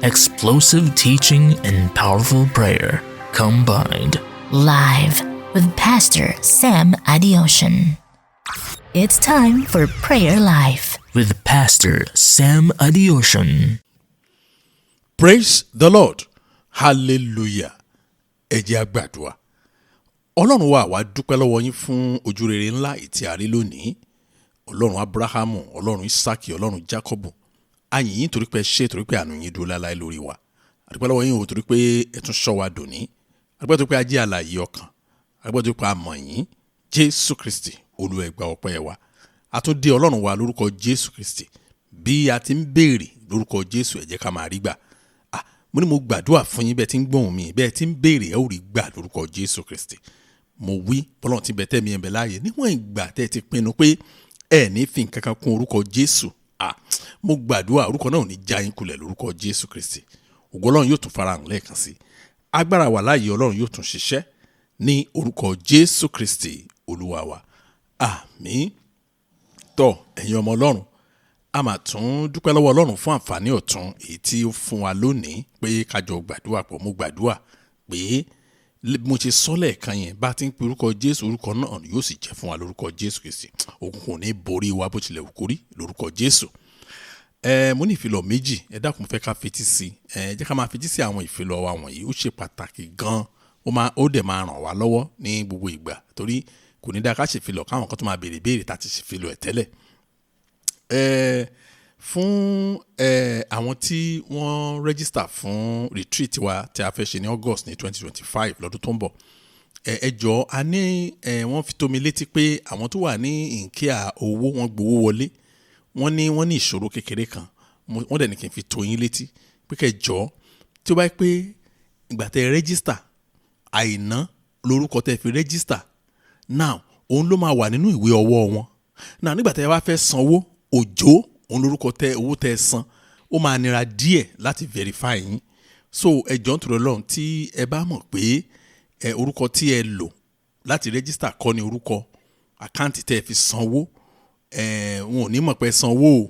Explosive teaching and powerful prayer combined. Live with Pastor Sam Adeosun. It's time for Prayer Life with Pastor Sam Adeosun. Praise the Lord. Hallelujah. Ẹ jẹ́ a gbàdúrà. Ọlọ́run wa wá dúpẹ́ lọ́wọ́ yín fún ojúrere ńlá ìtì àrí lónìí. Ọlọ́run Abrahamu, Ọlọ́run Isaki, Ọlọ́run Jacobu. A yìn yín torí pé ṣé torí pé àánú yín dúró láláì lórí wa. A dúpẹ́ lọ́wọ́ yín o torí pé ẹ tún ṣọ́ wa dòní. A dúpẹ́ torí pé a jẹ́ alààyè ọkàn. A dúpẹ́ torí pé a mọ̀ yín. Jésù Kristi, Olúwa ẹ gbà ọpẹ́ wa. A tún dé Ọlọ́run wa lórúkọ Jésù Kristi. Bí a ti ń béèrè lórúkọ Jésù ẹ jẹ́ ká máa rí gbà. Mo ní mo gbàdúrà fún yín bẹ́ẹ̀ tí ń gbóhùn mi bẹ́ẹ̀ tí ń béèrè ẹ ó rí gbà lórúkọ Jésù Kristi. Mo wí bọ́lọ́run ti bẹ̀ tẹ́mi ẹ̀ bẹ̀ láàyè níwọ̀n ìgbà tẹ́ ti pinnu pé ẹ ní fi nǹkan kan kún orúkọ Jésù. Mo gbàdúrà orúkọ náà ò ní já yín kulẹ̀ lórúkọ Jésù Kristi. Ògo Ọlọ́run yóò tún farahàn lẹ́ẹ̀kan sí. Agbára wà láàyè Ọlọ́run yóò tún ṣiṣẹ́ ní orúkọ Jésù Kristi Olúwa wa. Àmín. Tọ́ ẹ̀yin ọmọ Ọlọ́run, a máa tún dúpẹ́ lọ́wọ́ Ọlọ́run fún àǹfààní ọ̀tun èyí tí ó fún wa lónìí pé kájọ gbàdúrà pọ̀. Mo gbàdúrà pé mo ṣe sọ lẹ́ẹ̀kan yẹn bá ti ń pe orúkọ Jésù orúkọ náà yóò sì jẹ́ fún wa lórúkọ Jésù Kristi. Òkùnkùn ò ní borí wa bó tilẹ̀ wù kórí lórúkọ Jésù. Mo ní ìfilọ̀ méjì ẹ dákun fẹ́ ká fetí sí jẹ́ ká máa fetí sí àwọn ìfilọ̀ wa wọ̀nyí ó ṣe pàtàkì gan ó dẹ̀ máa ràn wá lọ́wọ́ ní gbogbo ìgbà torí kò ní dáa ká ṣe ìfilọ̀ káwọn kan tó máa béèrè tá ti ṣe ìfilọ̀ ẹ̀ tẹ́lẹ̀. Fún àwọn tí wọ́n register fún retreat wa tí a fẹ́ ṣe ní August ní 2025 lọ́dún tó ń bọ̀ ẹ jọ̀ọ́ a ní wọ́n fi tó mi létí pé àwọn tó wà ní ìǹkíà owó wọn gbowó wọlé wọ́n ní ìṣòro kékeré kan wọ́n dẹ̀ ní kí n fi tó yín létí pé kẹ́ jọ̀ọ́ tí ó bá pé ìgbà tẹ́ register àìná lórúkọ tẹ́ fi register now òun ló máa wà nínú ìwé ọwọ́ wọn now nígbà tẹ́ wá fẹ́ sanwó òjò òun lórúkọ owó tẹ́ san ó máa nira díẹ̀ láti verify yín so ẹ jọ̀ọ́ nítorí Ọlọ́run tí ẹ bá mọ̀ pé orúkọ tí ẹ lò láti register kọ́ ni orúkọ àkáǹtì tẹ́ fi sanwó wọn ò ní mọ̀ pé sanwó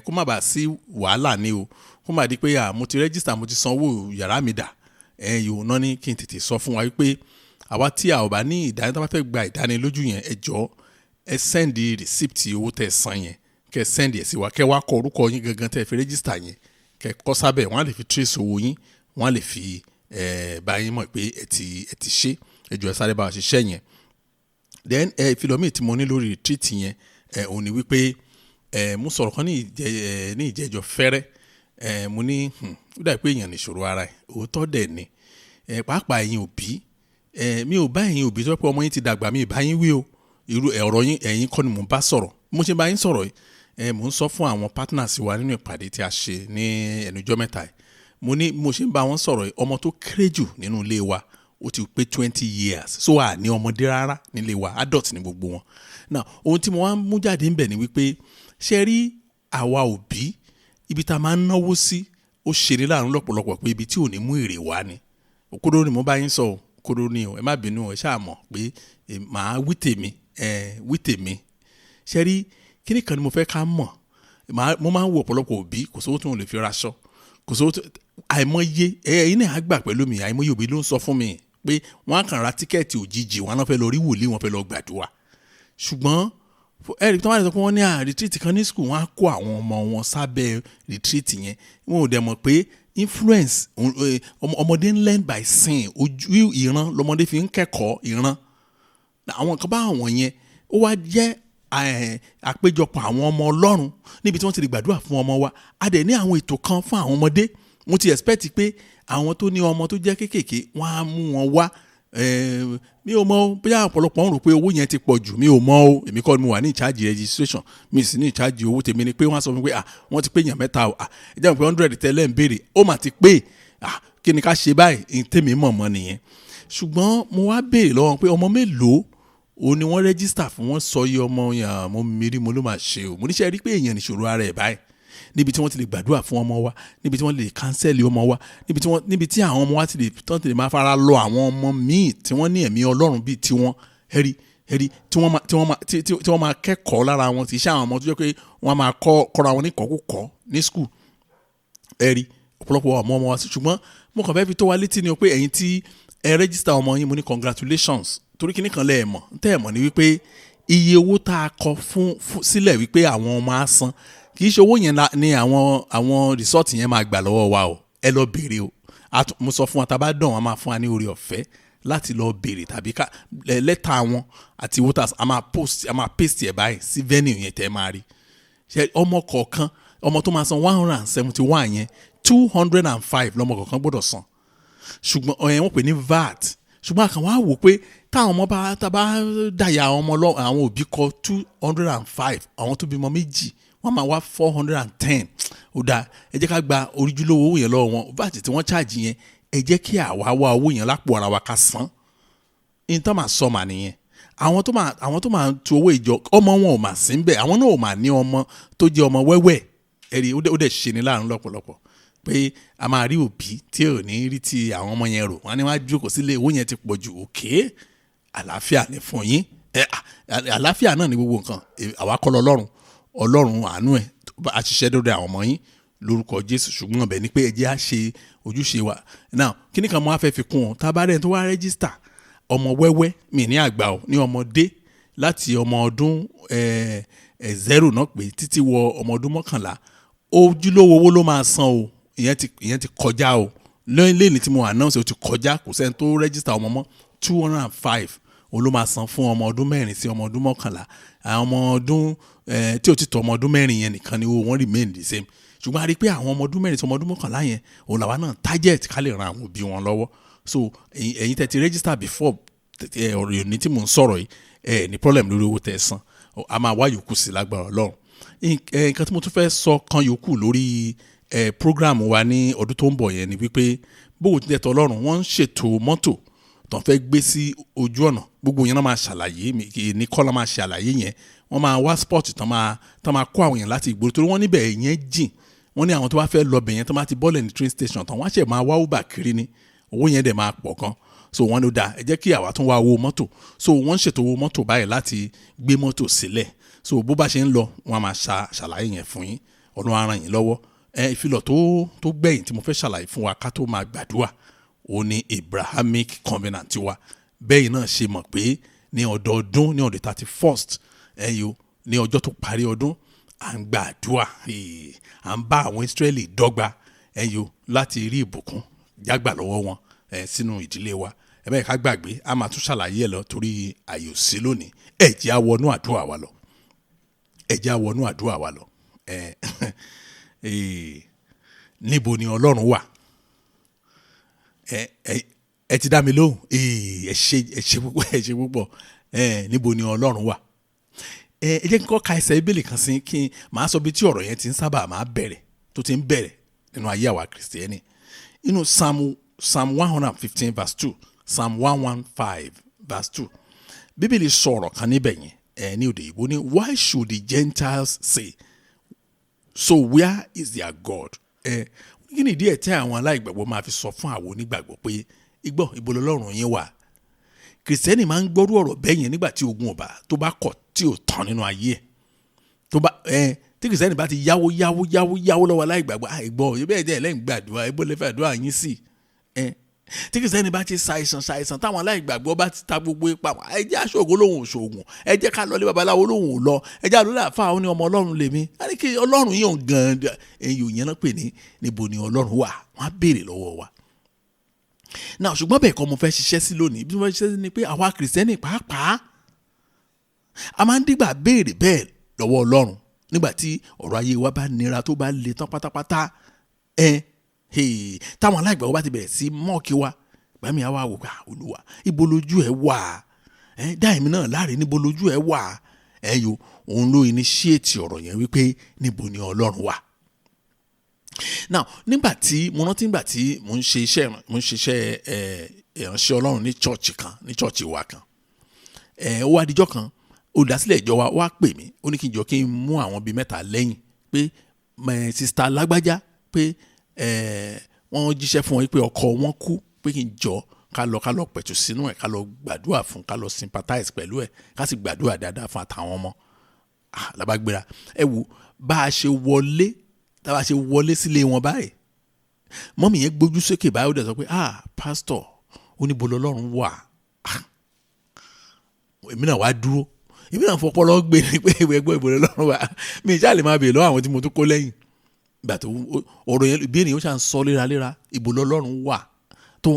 kó má bàa sí wàhálà ni o kó má di pé mo ti register mo ti sanwó yàrá mi dà yòó náà ní kí n tètè sọ fún wa wípé àwa tí a ò bá ní tó bá fẹ́ gba ìdánilójú yẹn ẹ jọ̀ọ́ ẹ send receipt owó tẹ́ san yẹn kẹ́ send ẹ̀ sí wa kẹ́ wá kọ orúkọ yín gangan tẹ́ fi register yẹn kẹ́ kọ sábẹ́ wọ́n á lè fi trace owó yín wọ́n á lè fi bá yín mọ̀ pé ẹ ti ṣe ẹ jọ̀ọ́ ẹ sáré bá wa ṣiṣẹ́ yẹn. Then ìfilọ́mì tí mo ní lórí retreat yẹn òun ni wípé mo sọ̀rọ̀ kan ní ìjẹ́jọ́ fẹ́rẹ́ mo ní ó dà pé èèyàn nìṣòro ara ẹ̀ òótọ́ dẹ̀ ni pàápàá ẹ̀yin òbí mi ò bá ẹ̀yin òbí tó pé ọmọ yín ti dàgbà mi ì bá yín wí o irú ọ̀rọ̀ yín ẹ̀yin kọ́ ni mò ń bá sọ̀rọ̀ mo ṣe bá yín sọ̀rọ̀ yìí mò ń sọ fún àwọn partners wa nínú ìpàdé tí a ṣe ní ẹnujọ́ mẹ́ta yìí mo ní mo ṣe ń bá wọn sọ̀rọ̀ yìí ọmọ tó kéré jù nínú ilé wa ó ti pé 20 years so à ní ọmọdé rárá nílé wa adult ní gbogbo wọn. Now ohun tí mo wá ń mú jáde ń bẹ̀ ni wípé ṣe rí àwa òbí ibi tá a máa ń náwó sí ó ṣe ní láàánú lọ́pọ̀lọpọ̀ pé ibi tí ò ní mú èrè wá ni òkúrò ni mo bá yín sọ òkúrò ni ẹ má bínú ẹ ṣáà mọ̀ pé màá wí tèmi ṣe rí kíní kan ni mo fẹ́ ká mọ̀ mo máa ń wo ọ̀pọ̀lọpọ̀ òbí kò sówó tí wọ́n lè fi raṣọ kò sówó àìmọye ẹ̀yin náà á gbà pẹ̀lú mi àìmọye òbí ló ń sọ fún mi pé wọ́n á kàn ra tíkẹ́ẹ̀tì òjijì wọn náà fẹ́ lọ rí wòlíì wọn fẹ́ lọ gbàdúrà ṣùgbọ́n ẹ̀rí tí wọ́n á sọ pé wọ́n ní retreat kan ní school wọ́n á kó àwọn ọmọ wọn sábẹ́ retreat yẹn wọn ò dẹ̀ mọ̀ pé influence ọmọdé ń learn by seeing ojú ìran lọmọdé fi ń kẹ́kọ̀ọ́ ìran àwọn kan bá àwọn yẹn ó wá jẹ́ àpéjọpọ̀ àwọn ọmọ Ọlọ́run níbi tí wọ́n ti lè gbàdúrà fún ọmọ wa a dẹ̀ ní àwọn ètò kan fún àwọn ọmọdé mo ti expect pé àwọn tó ní ọmọ tó jẹ́ kéékèèké wọ́n á mú wọn wá mi ò mọ̀ bóyá ọ̀pọ̀lọpọ̀ ń rò pé owó yẹn ti pọ̀ jù mi ò mọ̀ o èmi kọ́ ni mo wà ní ìcháàjì registration mi sì ní ìcháàjì owó tèmi ni pé wọ́n á sọ fún mi pé wọ́n ti pé èèyàn mẹ́ta o ẹ jẹ́ pé 100 tẹ́lẹ̀ ń béèrè ó mà ti pé kí ni ká ṣe báyìí tèmi mọ̀ mọ́ nìyẹn ṣùgbọ́n mo wá béèrè lọ́wọ́ pé ọmọ mélòó o ni wọ́n register fún wọn sọ iye ọmọ yẹn mo mírí mo ló máa ṣe o mo níṣẹ́ rí pé èèyàn nìṣòro ara ẹ̀ báyìí níbi tí wọ́n ti lè gbàdúrà fún ọmọ wa níbi tí wọ́n lè kánsẹ́lì ọmọ wa níbi tí àwọn ọmọ wa ti lè máa fara lọ àwọn ọmọ míì tí wọ́n ní ẹ̀mí Ọlọ́run bíi tiwọn ẹ̀rí tí wọ́n máa kẹ́kọ̀ọ́ lára wọn tí iṣẹ́ àwọn ọmọ tó jẹ́ pé wọ́n máa kọ́ra wọn ní kọ́kúkọ́ ní skul ẹ̀rí ọ̀pọ̀lọpọ̀ ọmọ wa sí, ṣùgbọ́n mo kàn fẹ́ fi tó wa létí ni o pé ẹ̀yin tí ẹ register ọmọ yín mo ní congratulations, torí kíní kan lẹ́ ẹ̀ mọ̀ tẹ́ ẹ̀ mọ̀ ni wípé iye owó tá a kọ fún sílẹ̀ wípé àwọn ọmọ á san kì í ṣe owó yẹn ni àwọn resort yẹn máa gbà lọ́wọ́ wa o, ẹ lọ béèrè o. Mo sọ fún wa tá a bá dán wọn máa fún wa ní oore ọ̀fẹ́ láti lọ béèrè tàbí ká lẹ́tà wọn àti voters a máa paste ẹ̀ báyìí sí venue yẹn tẹ́ máa rí. Ọmọ kọ̀ọ̀kan ọmọ tó máa san 171 yẹn 205 lọ́mọ kọ̀ọ̀kan gbọ́dọ̀ san, ṣùgbọ́n wọ́n pè ní VAT. Ṣùgbọ́n àkàn wá wò pé táwọn ọmọ bá dàyà àwọn òbí kọ 205 àwọn tó bímọ méjì wọ́n máa wá 410. Ó dáa, ẹ jẹ́ ká gba oríjúlówó owó yẹn lọ́wọ́ wọn, VAT tí wọ́n charge yẹn ẹ jẹ́ kí àwa wá owó yẹn lápò ara wa ká san. Ìtàn máa sọ mà nìyẹn. Àwọn tó máa tu owó ìjọ ọmọ wọn ò mà sí ń bẹ̀, àwọn náà ò mà ní ọmọ tó jẹ́ ọmọ wẹ́wẹ́ ẹ̀rí ó dẹ̀ ṣe ní láàrin lọ́pọ̀lọpọ̀ pé a máa rí òbí tí ò ní rí ti àwọn ọmọ yẹn rò, wọ́n ní wọ́n á jókòó sílé owó yẹn ti pọ̀ jù, òkè àlàáfíà ní fún yín, àlàáfíà náà ní gbogbo nǹkan, àwa kọ́ Ọlọ́run àánú ẹ̀ a ṣiṣẹ́ dọ́dọ̀ àwọn ọmọ yín lórúkọ Jésù, ṣùgbọ́n ọbẹ̀ ni pé ẹ jẹ́ á ṣe ojúṣe wa. Now kíní kan mo á fẹ́ fi kún ọ, tá a bá rẹ̀ tó wá rẹ́gísítà ọmọ wẹ́wẹ́ mi ní àgbà ọ ní ọmọdé láti ọmọ ọdún 0 náà pé títí wọ ọmọ ọdún 11 ojúlówó owó ló máa san o, ìyẹn ti kọjá o, lẹ́yìn tí mo announce o ti kọjá, kò sẹ́ni tó rẹ́gísítà ọmọ mọ́ 205 òun ló máa san fún ọmọ ọdún 4 sí ọmọ ọdún 11. àwọn ọmọ ọdún tí ó ti tọ́ ọmọ ọdún 4 yẹn nìkan ni owó wọn remain the same, ṣùgbọ́n a rí i pé àwọn ọmọ ọdún 4 sí ọmọ ọdún 11 yẹn òun làwa náà target ká lè ran àwọn òbí wọn lọ́wọ́. So ẹ̀yin tẹ́ ti register before ọ̀rọ̀ òní tí mò ń sọ̀rọ̀ yìí ní problem lórí owó tẹ́ san, a máa wá yòókù sí lágbára Ọlọ́run. Nǹkan tí mo tún fẹ́ sọ kan yòókù lórí program wa ní ọdún tó ń bọ̀ yẹn ni wípé bóun ti tẹ̀tọ̀ Ọlọ́run wọ́n ń ṣètò mọ́tò tó ń fẹ́ gbé sí ojú ọ̀nà, gbogbo yẹn náà máa ṣàlàyé ní kọ́lá máa ṣàlàyé yẹn, wọ́n máa wá sport tán máa kó àwọn yẹn láti ìgboro torí wọ́n níbẹ̀ yẹn jìn, wọ́n ní àwọn tó bá fẹ́ lọ bẹ̀ yẹn tó máa ti bọ́ọ̀lẹ̀ ní train station tán wọ́n á ṣẹ̀ máa wá Uber kiri ni, owó yẹn dẹ̀ máa pọ̀ gan. So wọ́n ló dáa ẹ jẹ́ kí àwa tún wá owó mọ́tò, so wọ́n ń ṣètò owó mọ́tò báyìí láti gbé mọ́tò sílẹ̀, so bó bá ṣe ń lọ wọ́n á máa ṣàlàyé yẹn fún yín, Ọlọ́run á ràn yín lọ́wọ́. Ìfilọ̀ tó gbẹ̀yìn tí mo fẹ́ ṣàlàyé fún wa ká tó máa gbàdúrà ó ní Abrahamic covenant wa, bẹ́ẹ̀ náà ṣe mọ̀ pé ní ọdọọdún ní on the 31st ní ọjọ́ tó parí ọdún à ń gbàdúrà, à ń bá àwọn Ísírẹ́lì dọ́gba láti rí ìbùkún jágbà lọ́wọ́ wọn sínú ìdílé wa. Ẹ bẹ́ẹ̀ ká gbàgbé a máa tún ṣàlàyé ẹ̀ lọ torí àyè ò sí lónìí. Ẹ jẹ́ á wọnú àdúrà wa lọ, ẹ jẹ́ á wọnú àdúrà wa lọ. Níbo ni Ọlọ́run wà? Ẹ ti dá mi lóhùn, ẹ ṣe púpọ̀. Níbo ni Ọlọ́run wà? Ẹ jẹ́ kí n kọ́ ka ẹsẹ̀ Bíbélì kan sí kí n máa sọ bí tí ọ̀rọ̀ yẹn ti ń sábà máa bẹ̀rẹ̀ tó ti ń bẹ̀rẹ̀ nínú ayé àwa Kìrìsìtẹ́nì. Inú Psalm 115 verse 2, Psalm 115 verse 2. Bíbélì sọ̀rọ̀ kan níbẹ̀ yẹn ní òde ìbò ní why should the Gentiles say so where is their God? Kí ni ìdí ẹ̀ tí àwọn aláìgbàgbọ́ máa fi sọ fún àwọn onígbàgbọ́ pé ibo lọ́lọ́run yín wà? Kìrìsìtẹ́nì máa ń gbọ́rú ọ̀rọ̀ bẹ́ẹ̀ yẹn nígbà tí ogun ọba tó bá kọ̀ tí ò tán nínú ayé ẹ̀ tí Kìrìsìtẹ́nì bá ti yáwó lọ́wọ́ aláìgbàgbọ́ àìgbọ́ ibẹ̀ jẹ́ lẹ́yìn gbàdúrà ibo lẹ́fẹ̀ àdúrà yín sí. Tí Kìrìsìtẹ́nì bá ti ṣàìsàn táwọn aláìgbàgbọ́ bá ti ta gbogbo ipa wọn ẹ jẹ́ aṣọ́gun lóhùn òṣògùn, ẹ jẹ́ ká lọ lé babaláwo lóhùn ò lọ, ẹ jẹ́ àlọ́ làáfà ó ní ọmọ Ọlọ́run lèmi, á ní kí Ọlọ́run yàn gan-an ẹ̀yìn yẹn náà pè ní níbo ni Ọlọ́run wà, wọ́n á béèrè lọ́wọ́ wa. Náà ṣùgbọ́n bẹ́ẹ̀ kọ́ mo fẹ́ ṣiṣẹ́ sí lónìí, bí mo fẹ́ ṣiṣẹ́ sí ni pé àwa Kìrìsìtẹ́nì pàápàá a máa ń dìgbà béèrè bẹ́ẹ̀ lọ́wọ́ Ọlọ́run nígbà tí ọ̀rọ̀ ayé wa bá nira tó bá le tán pátápátá táwọn aláìgbàgbọ́ bá ti bẹ̀rẹ̀ sí mọ́ọ̀kì wa gbàmí àwa wò ká Olúwa ibo lójú ẹ wà, dá èmi náà láre níbo lójú ẹ wà, òun ló initiate ọ̀rọ̀ yẹn wípé níbo ni Ọlọ́run wà. Now nígbà tí mo ń ṣe iṣẹ́ ìránṣẹ́ Ọlọ́run ní chọ́ọ̀chì wa kan, ó wá dijọ́ kan olùdásílẹ̀ ìjọ wa wá pè mí, ó ní kí n jọ kí n mú àwọn bíi 3 lẹ́yìn pé sista lágbájá pé wọ́n jíṣẹ́ fún wọn pé ọkọ wọn kú, pé kí n jọ ká lọ pẹ̀tù sínú ẹ̀, ká lọ gbàdúrà fún, ká lọ sympathize pẹ̀lú ẹ̀, ká sì gbàdúrà dáadáa fún àtàwọn ọmọ. Làbágbéra ẹ wo bá a ṣe wọlé sílé wọn báyìí mọ́mì yẹn gbójú sókè báyìí ó dẹ̀ sọ pé pastor ó ní bolo Ọlọ́run wà. Èmi náà wá dúró, èmi náà fọpọlọ gbé ní pé ẹgbẹ́ ìbò Ọlọ́run wà. Mi ìjà lè máa bèèrè lọ́wọ́ àwọn tí mo tún kó lẹ́yìn. Ìgbà tó ọ̀rọ̀ yẹn bí ènìyàn ó ṣà ń sọ léraléra, ìbò Ọlọ́run wà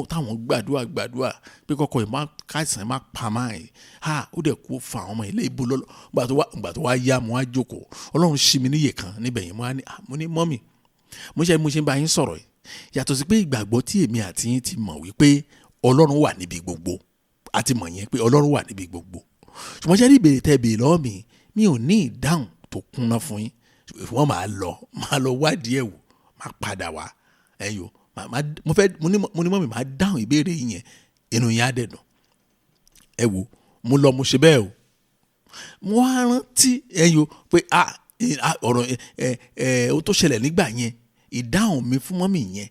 táwọn gbàdúrà pé kọ́kọ́ ẹ̀ má káìsàn má pa máa ẹ̀ ó dẹ̀ kó fa àwọn ọmọ ilé ìbò lọ́lọ́. Ìgbà tó wá yá mo wá jókòó, Ọlọ́run ṣí mi níyè kan níbẹ̀ yẹn mo ní mọ́mì mo ṣe ń bá yín sọ̀rọ̀ yìí yàtọ̀ sí pé ìgbàgbọ́ tí èmi àti yín ti mọ̀ wípé Ọlọ́run wà níbi gbogbo, a ti mọ̀ yẹn pé Ọlọ́run wà níbi gbogbo, ṣùgbọ́n ṣe ní ìbéèrè tẹ́ béèrè lọ́wọ́ mi ò ní ìdáhùn tó kúnná fún yín. Wọ́n máa lọ wádìí ẹ̀ wò, máa padà wá ẹ̀yọ́ mo ní mọ́mì máa dáhùn ìbéèrè yẹn, inú yẹn á dẹ̀ dùn. Ẹ wò mo lọ mo ṣe bẹ́ẹ̀ o. Mo wá rántí ẹ̀yọ́ pé ọ̀rọ̀ ó tó ṣẹlẹ̀ nígbà yẹn, ìdáhùn mi fún mọ́mì yẹn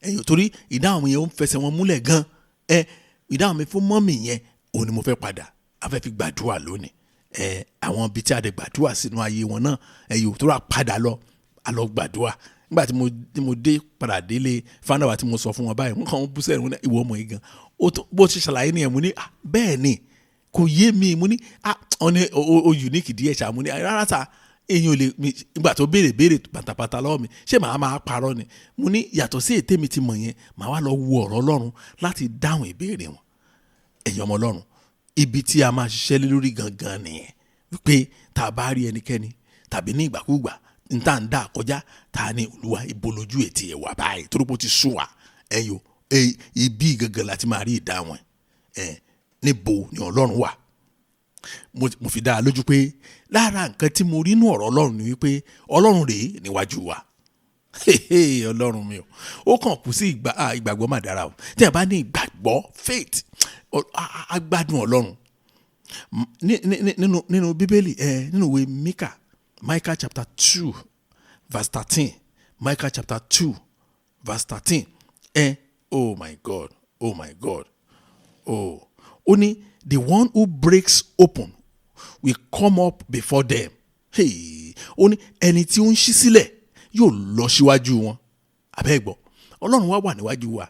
ẹ̀yọ́ torí ìdáhùn mi yẹn ó ń fẹsẹ̀ wọn múlẹ̀ gan. Ìdáhùn mi fún mọ́mì yẹn òun ni mo fẹ́ padà a fẹ́ fi gbàdúrà lónìí. Àwọn ibi tí a dẹ̀ gbàdúrà sínú ayé wọn náà ẹ̀yọ́ tó rà padà lọ gbàdúrà. Nígbà tí mo dé padà délé fáńdàwà tí mo sọ fún wọn báyìí wọ́n kàn ń bú sẹ́yìn wọn ìwọ ọmọ yìí gan bó ti ṣàlàyé nìyẹn. mo ní bẹ́ẹ̀ ni kò yé mi, mo ní ọ̀nà o unique díẹ̀ ṣá, mo ní rárá sá èyàn ò lè nígbà tó béèrè pátápátá lọ́wọ́ mi ṣé màá máa parọ́ ni. mo ní yàtọ̀ sí ète mi ti mọ̀ yẹn màá wá lọ wo ọ̀rọ̀ Ọlọ́run láti dáhùn ìbéèrè wọn. Ẹ̀yin ọmọ Ọlọ́run, ibi tí a máa ṣiṣẹ́ lé lórí gangan nìyẹn wípé tá a bá rí ẹnikẹ́ni tàbí ní ìgbàkúgbà níta ń dà kọjá ta ni Olúwa ibo lójú ètì ẹ̀ wà báyìí torí bó ti sún wa ẹ̀yọ́ ibi gangan láti máa rí ìdáhùn níbo ni Ọlọ́run wà. Mo fi dá a lójú pé lára nǹkan tí mo rí inú ọ̀rọ̀ Ọlọ́run ni wípé Ọlọ́run rèé níwájú wa. Ọlọ́run mi ó kàn kù sí ìgbàgbọ́ mà dára o. Tí a bá ní ìgbàgbọ́ faith agbádùn Ọlọ́run. Nínú Bíbélì nínú ìwé Micah chapter 2 verse 13. Micah chapter 2 verse 13. Oh my God. Ó ní the one who breaks open will come up before them. Ó ní ẹni tí ó ń ṣí sílẹ̀ yóò lọ síwájú wọn. Àbẹ́gbọ́ Ọlọ́run wá wà níwájú wa.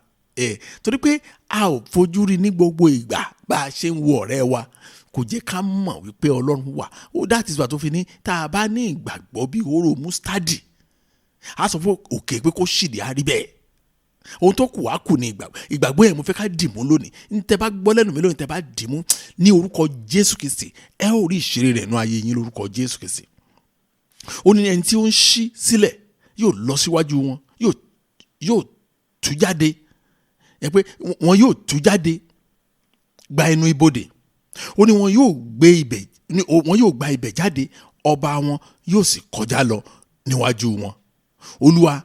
Torí pé a ò fojú rí ní gbogbo ìgbà bá a ṣe ń wo ọ̀rẹ́ wa kò jẹ́ ká mọ̀ wípé Ọlọ́run wà. That is why tó fi ní tá a bá ní ìgbàgbọ́ bí hóró mustadi a sọ fún òkè pé kó ṣìdí á rí bẹ́ẹ̀. Ohun tó kù wá kù ní ìgbàgbọ́ yẹn mo fẹ́ ká dìmú lónìí. Ntẹ́ bá gbọ́ lẹ́nu mi lónìí tẹ́ bá dìmú ní orúkọ Jésù Kristi ẹ ó rí ìṣeré rẹ̀ nú ayé yín lórúkọ Jésù Kristi. Ó ní ẹni tí ó ń ṣí sílẹ̀ yóò lọ síwájú wọn yóò tú jáde pé wọn yóò tú jáde gba ẹnu ibodè. Ó ní wọn yóò gba ibẹ̀ jáde ọba wọn yóò sì kọjá lọ níwájú wọn. Olúwa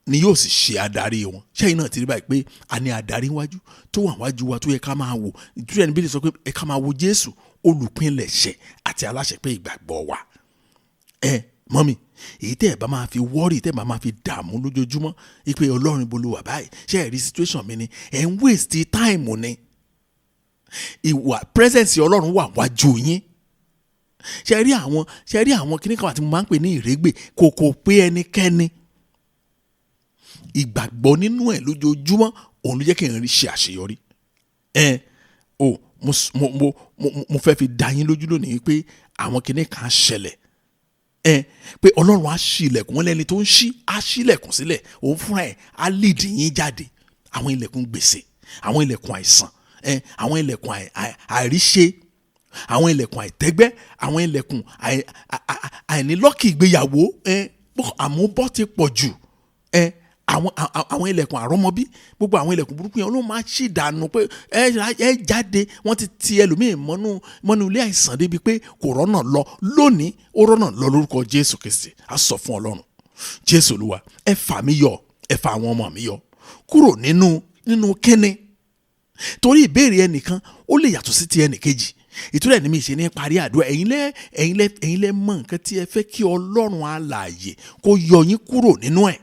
ni yóò sì ṣe adarí wọn. Ṣẹ́yìn náà ti rí báyìí pé a ní adarí wájú tó wà wájú wa tó yẹ ká máa wò. Ìtúrẹ́ ẹni bí lè sọ pé ẹ ká máa wo Jésù olùpilẹ̀ṣẹ̀ àti aláṣẹ pé ìgbàgbọ́ wa. Mọ́mì èyí tẹ́ ẹ̀ bá máa fi wọ́ọ̀rì tẹ́ ẹ̀ bá máa fi dààmú lójoojúmọ́ ipe Ọlọ́run ibo ló wà báyìí ṣé ẹ̀ rí situation mi ni ẹ̀ ń waste time ni. Ìwà presence Ọlọ́run wà wájú yín. Ṣé rí àwọn kíní kan àti mo máa ń pè ní ìrégbè kò pé ẹnikẹ́ni. Ìgbàgbọ́ nínú ẹ̀ lójoojúmọ́ òun ló jẹ́ kí n rí ṣe àṣeyọrí. Mo fẹ́ fi dá yín lójú lónìí pé àwọn kíní kan ṣẹlẹ̀. Pé Ọlọ́run á ṣí ilẹ̀kùn wọn lẹ́ni tó ń ṣí á ṣí ilẹ̀kùn sílẹ̀ òun fúnra ẹ̀ á lead yín jáde. Àwọn ilẹ̀kùn gbèsè, àwọn ilẹ̀kùn àìsàn, àwọn ilẹ̀kùn àìríṣe, àwọn ilẹ̀kùn àìtẹ́gbẹ́, àwọn ilẹ̀kùn àìnílọ́kì ìgbéyàwó àmúbọ́ ti pọ̀ jù. Àwọn ilẹ̀kùn àrọ́mọbí gbogbo àwọn ilẹ̀kùn burúkú yẹn Ọlọ́run máa ṣì dànù pé ẹ jáde. Wọ́n ti ẹlòmíì mọ́nú ilé àìsàn débi pé kò rọ́nà lọ. Lónìí ó rọ́nà lọ lórúkọ Jésù Kristi. A sọ fún Ọlọ́run Jésù Olúwa ẹ fà mí yọ ẹ fà àwọn ọmọ mi yọ kúrò nínú kíni. Torí ìbéèrè ẹnìkan ó lè yàtọ̀ sí ti ẹnìkejì. Ìtúrẹ́ ni mi ṣe ní parí àdúrà ẹ̀yin lẹ mọ̀ nǹkan tí ẹ fẹ́ kí Ọlọ́run alààyè kó yọ yín kúrò nínú ẹ̀.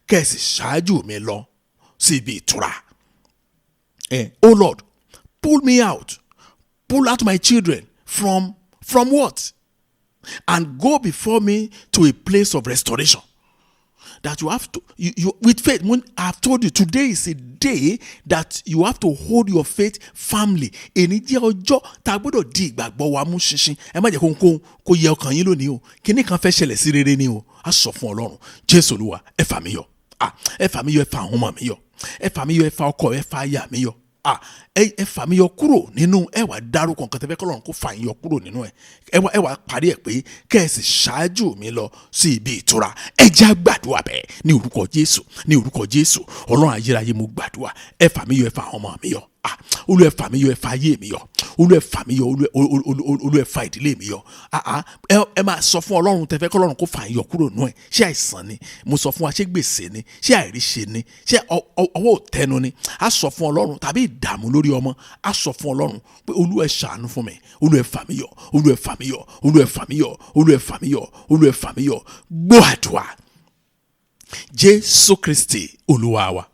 Kẹ̀sì ṣáájú mi lọ sí ibi ìtura. Oh Lord, pull out my children from what? And go before me to a place of restoration. that you have to, you with faith. When I've told you, today is a day that you have to hold your faith firmly. Èní jẹ́ ọjọ́ tá a gbọ́dọ̀ di ìgbàgbọ́ wa mú ṣinṣin. Ẹ má jẹ́ kó yẹ ọkàn yín lónìí o. Kíní kan fẹ́ ṣẹlẹ̀ sí rere ni o. A sọ fún Ọlọ́run, Jésù Olúwa, ẹ fà mí yọ. Ẹ fà mí yọ, ẹ fà àwọn ọmọ mi yọ. Ẹ fà mí yọ, ẹ fà ọkọ, ẹ fà aya mi yọ. Ẹ fà mí yọ kúrò nínú, ẹ wá dárúkọ nǹkan tẹ́fẹ́ kọ́lọ́run kó fà yín yọ kúrò nínú ẹ̀. Ẹ wá parí ẹ̀ pé kẹ́ẹ̀sì ṣáájú mi lọ sí ibi ìtura. Ẹ já gbàdúrà bẹ́ẹ̀ ní orúkọ Jésù, ní orúkọ Jésù. Ọlọ́run ayérayé mo gbàdúrà. Ẹ fà mí yọ, ẹ fà àwọn ọmọ mi yọ. Olú ẹ fà mí yọ, ẹ fà ayé mi yọ. Olú ẹ fà mí yọ, olú ẹ fà ìdílé mi yọ. Ẹ máa sọ fún Ọlọ́run tẹ́fẹ́ kọ́lọ́run kó fà yín yọ kúrò nínú ẹ̀. Ṣé àìsàn ni? Mo sọ fún wa, ṣé gbèsè ni? Ṣé àìríṣe ni? Ṣé ọwọ́ òtẹ́nu ni? A sọ fún Ọlọ́run, tàbí ìdààmú lórí ọmọ. A sọ fún Ọlọ́run pé Olú ẹ ṣàánú fún mi. Olú ẹ fà mí yọ, Olú ẹ fà mí yọ, Olú ẹ fà mí yọ, Olú ẹ fà mí yọ, Olú ẹ fà mí yọ. Gbọ́ àdúrà. Jésù Kristi Olúwa wa.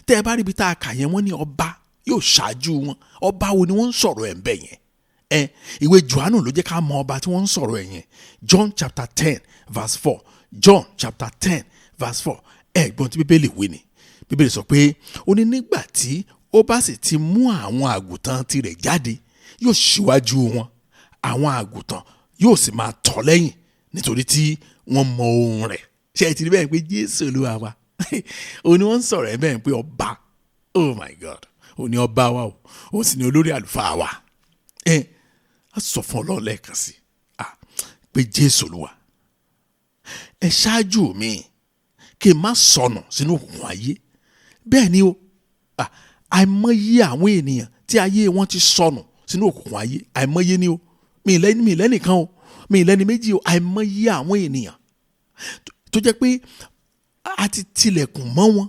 Tẹ́ ẹ bá rí ibi tá a kà yẹn, wọ́n ní ọba yóò ṣáájú wọn. Ọba wo ni wọ́n ń sọ̀rọ̀ ẹ̀ ń bẹ̀ yẹn? Ìwé Jòhánù ló jẹ́ ká mọ ọba tí wọ́n ń sọ̀rọ̀ ẹ̀ yẹn. John chapter 10 verse 4. John chapter 10 verse 4. Ẹ̀gbọ́n tí Bíbélì wí ni. Bíbélì sọ pé ó ní nígbà tí ó bá sì ti mú àwọn àgùntàn tirẹ̀ jáde, yóò ṣíwájú wọn. Àwọn àgùntàn yóò sì máa tọ̀ lẹ́yìn nítorí tí wọ́n mọ ohùn rẹ̀. Ṣé ẹ ti rí bẹ́ẹ̀ pé Jésù Olúwa wa? Ó ní wọ́n ń sọ̀rọ̀ ẹ̀ bẹ́ẹ̀ pé ọba. Oh my God. Ó ní ọba wa o. Ó sì ní olórí àlùfáà wa. A sọ fún Ọlọ́run lẹ́ẹ̀kan sí pé Jésù Olúwa, ẹ ṣáájú mi kí n má sọnù sínú òkùnkùn ayé. Bẹ́ẹ̀ ni o, àìmọye àwọn ènìyàn tí ayé wọn ti sọnù sínú òkùnkùn ayé. Àìmọye ni o. Mi lẹ́nìkan o, mi lẹ́ni méjì o. Àìmọye àwọn ènìyàn tó jẹ́ pé a ti tilẹ̀kùn mọ́ wọn.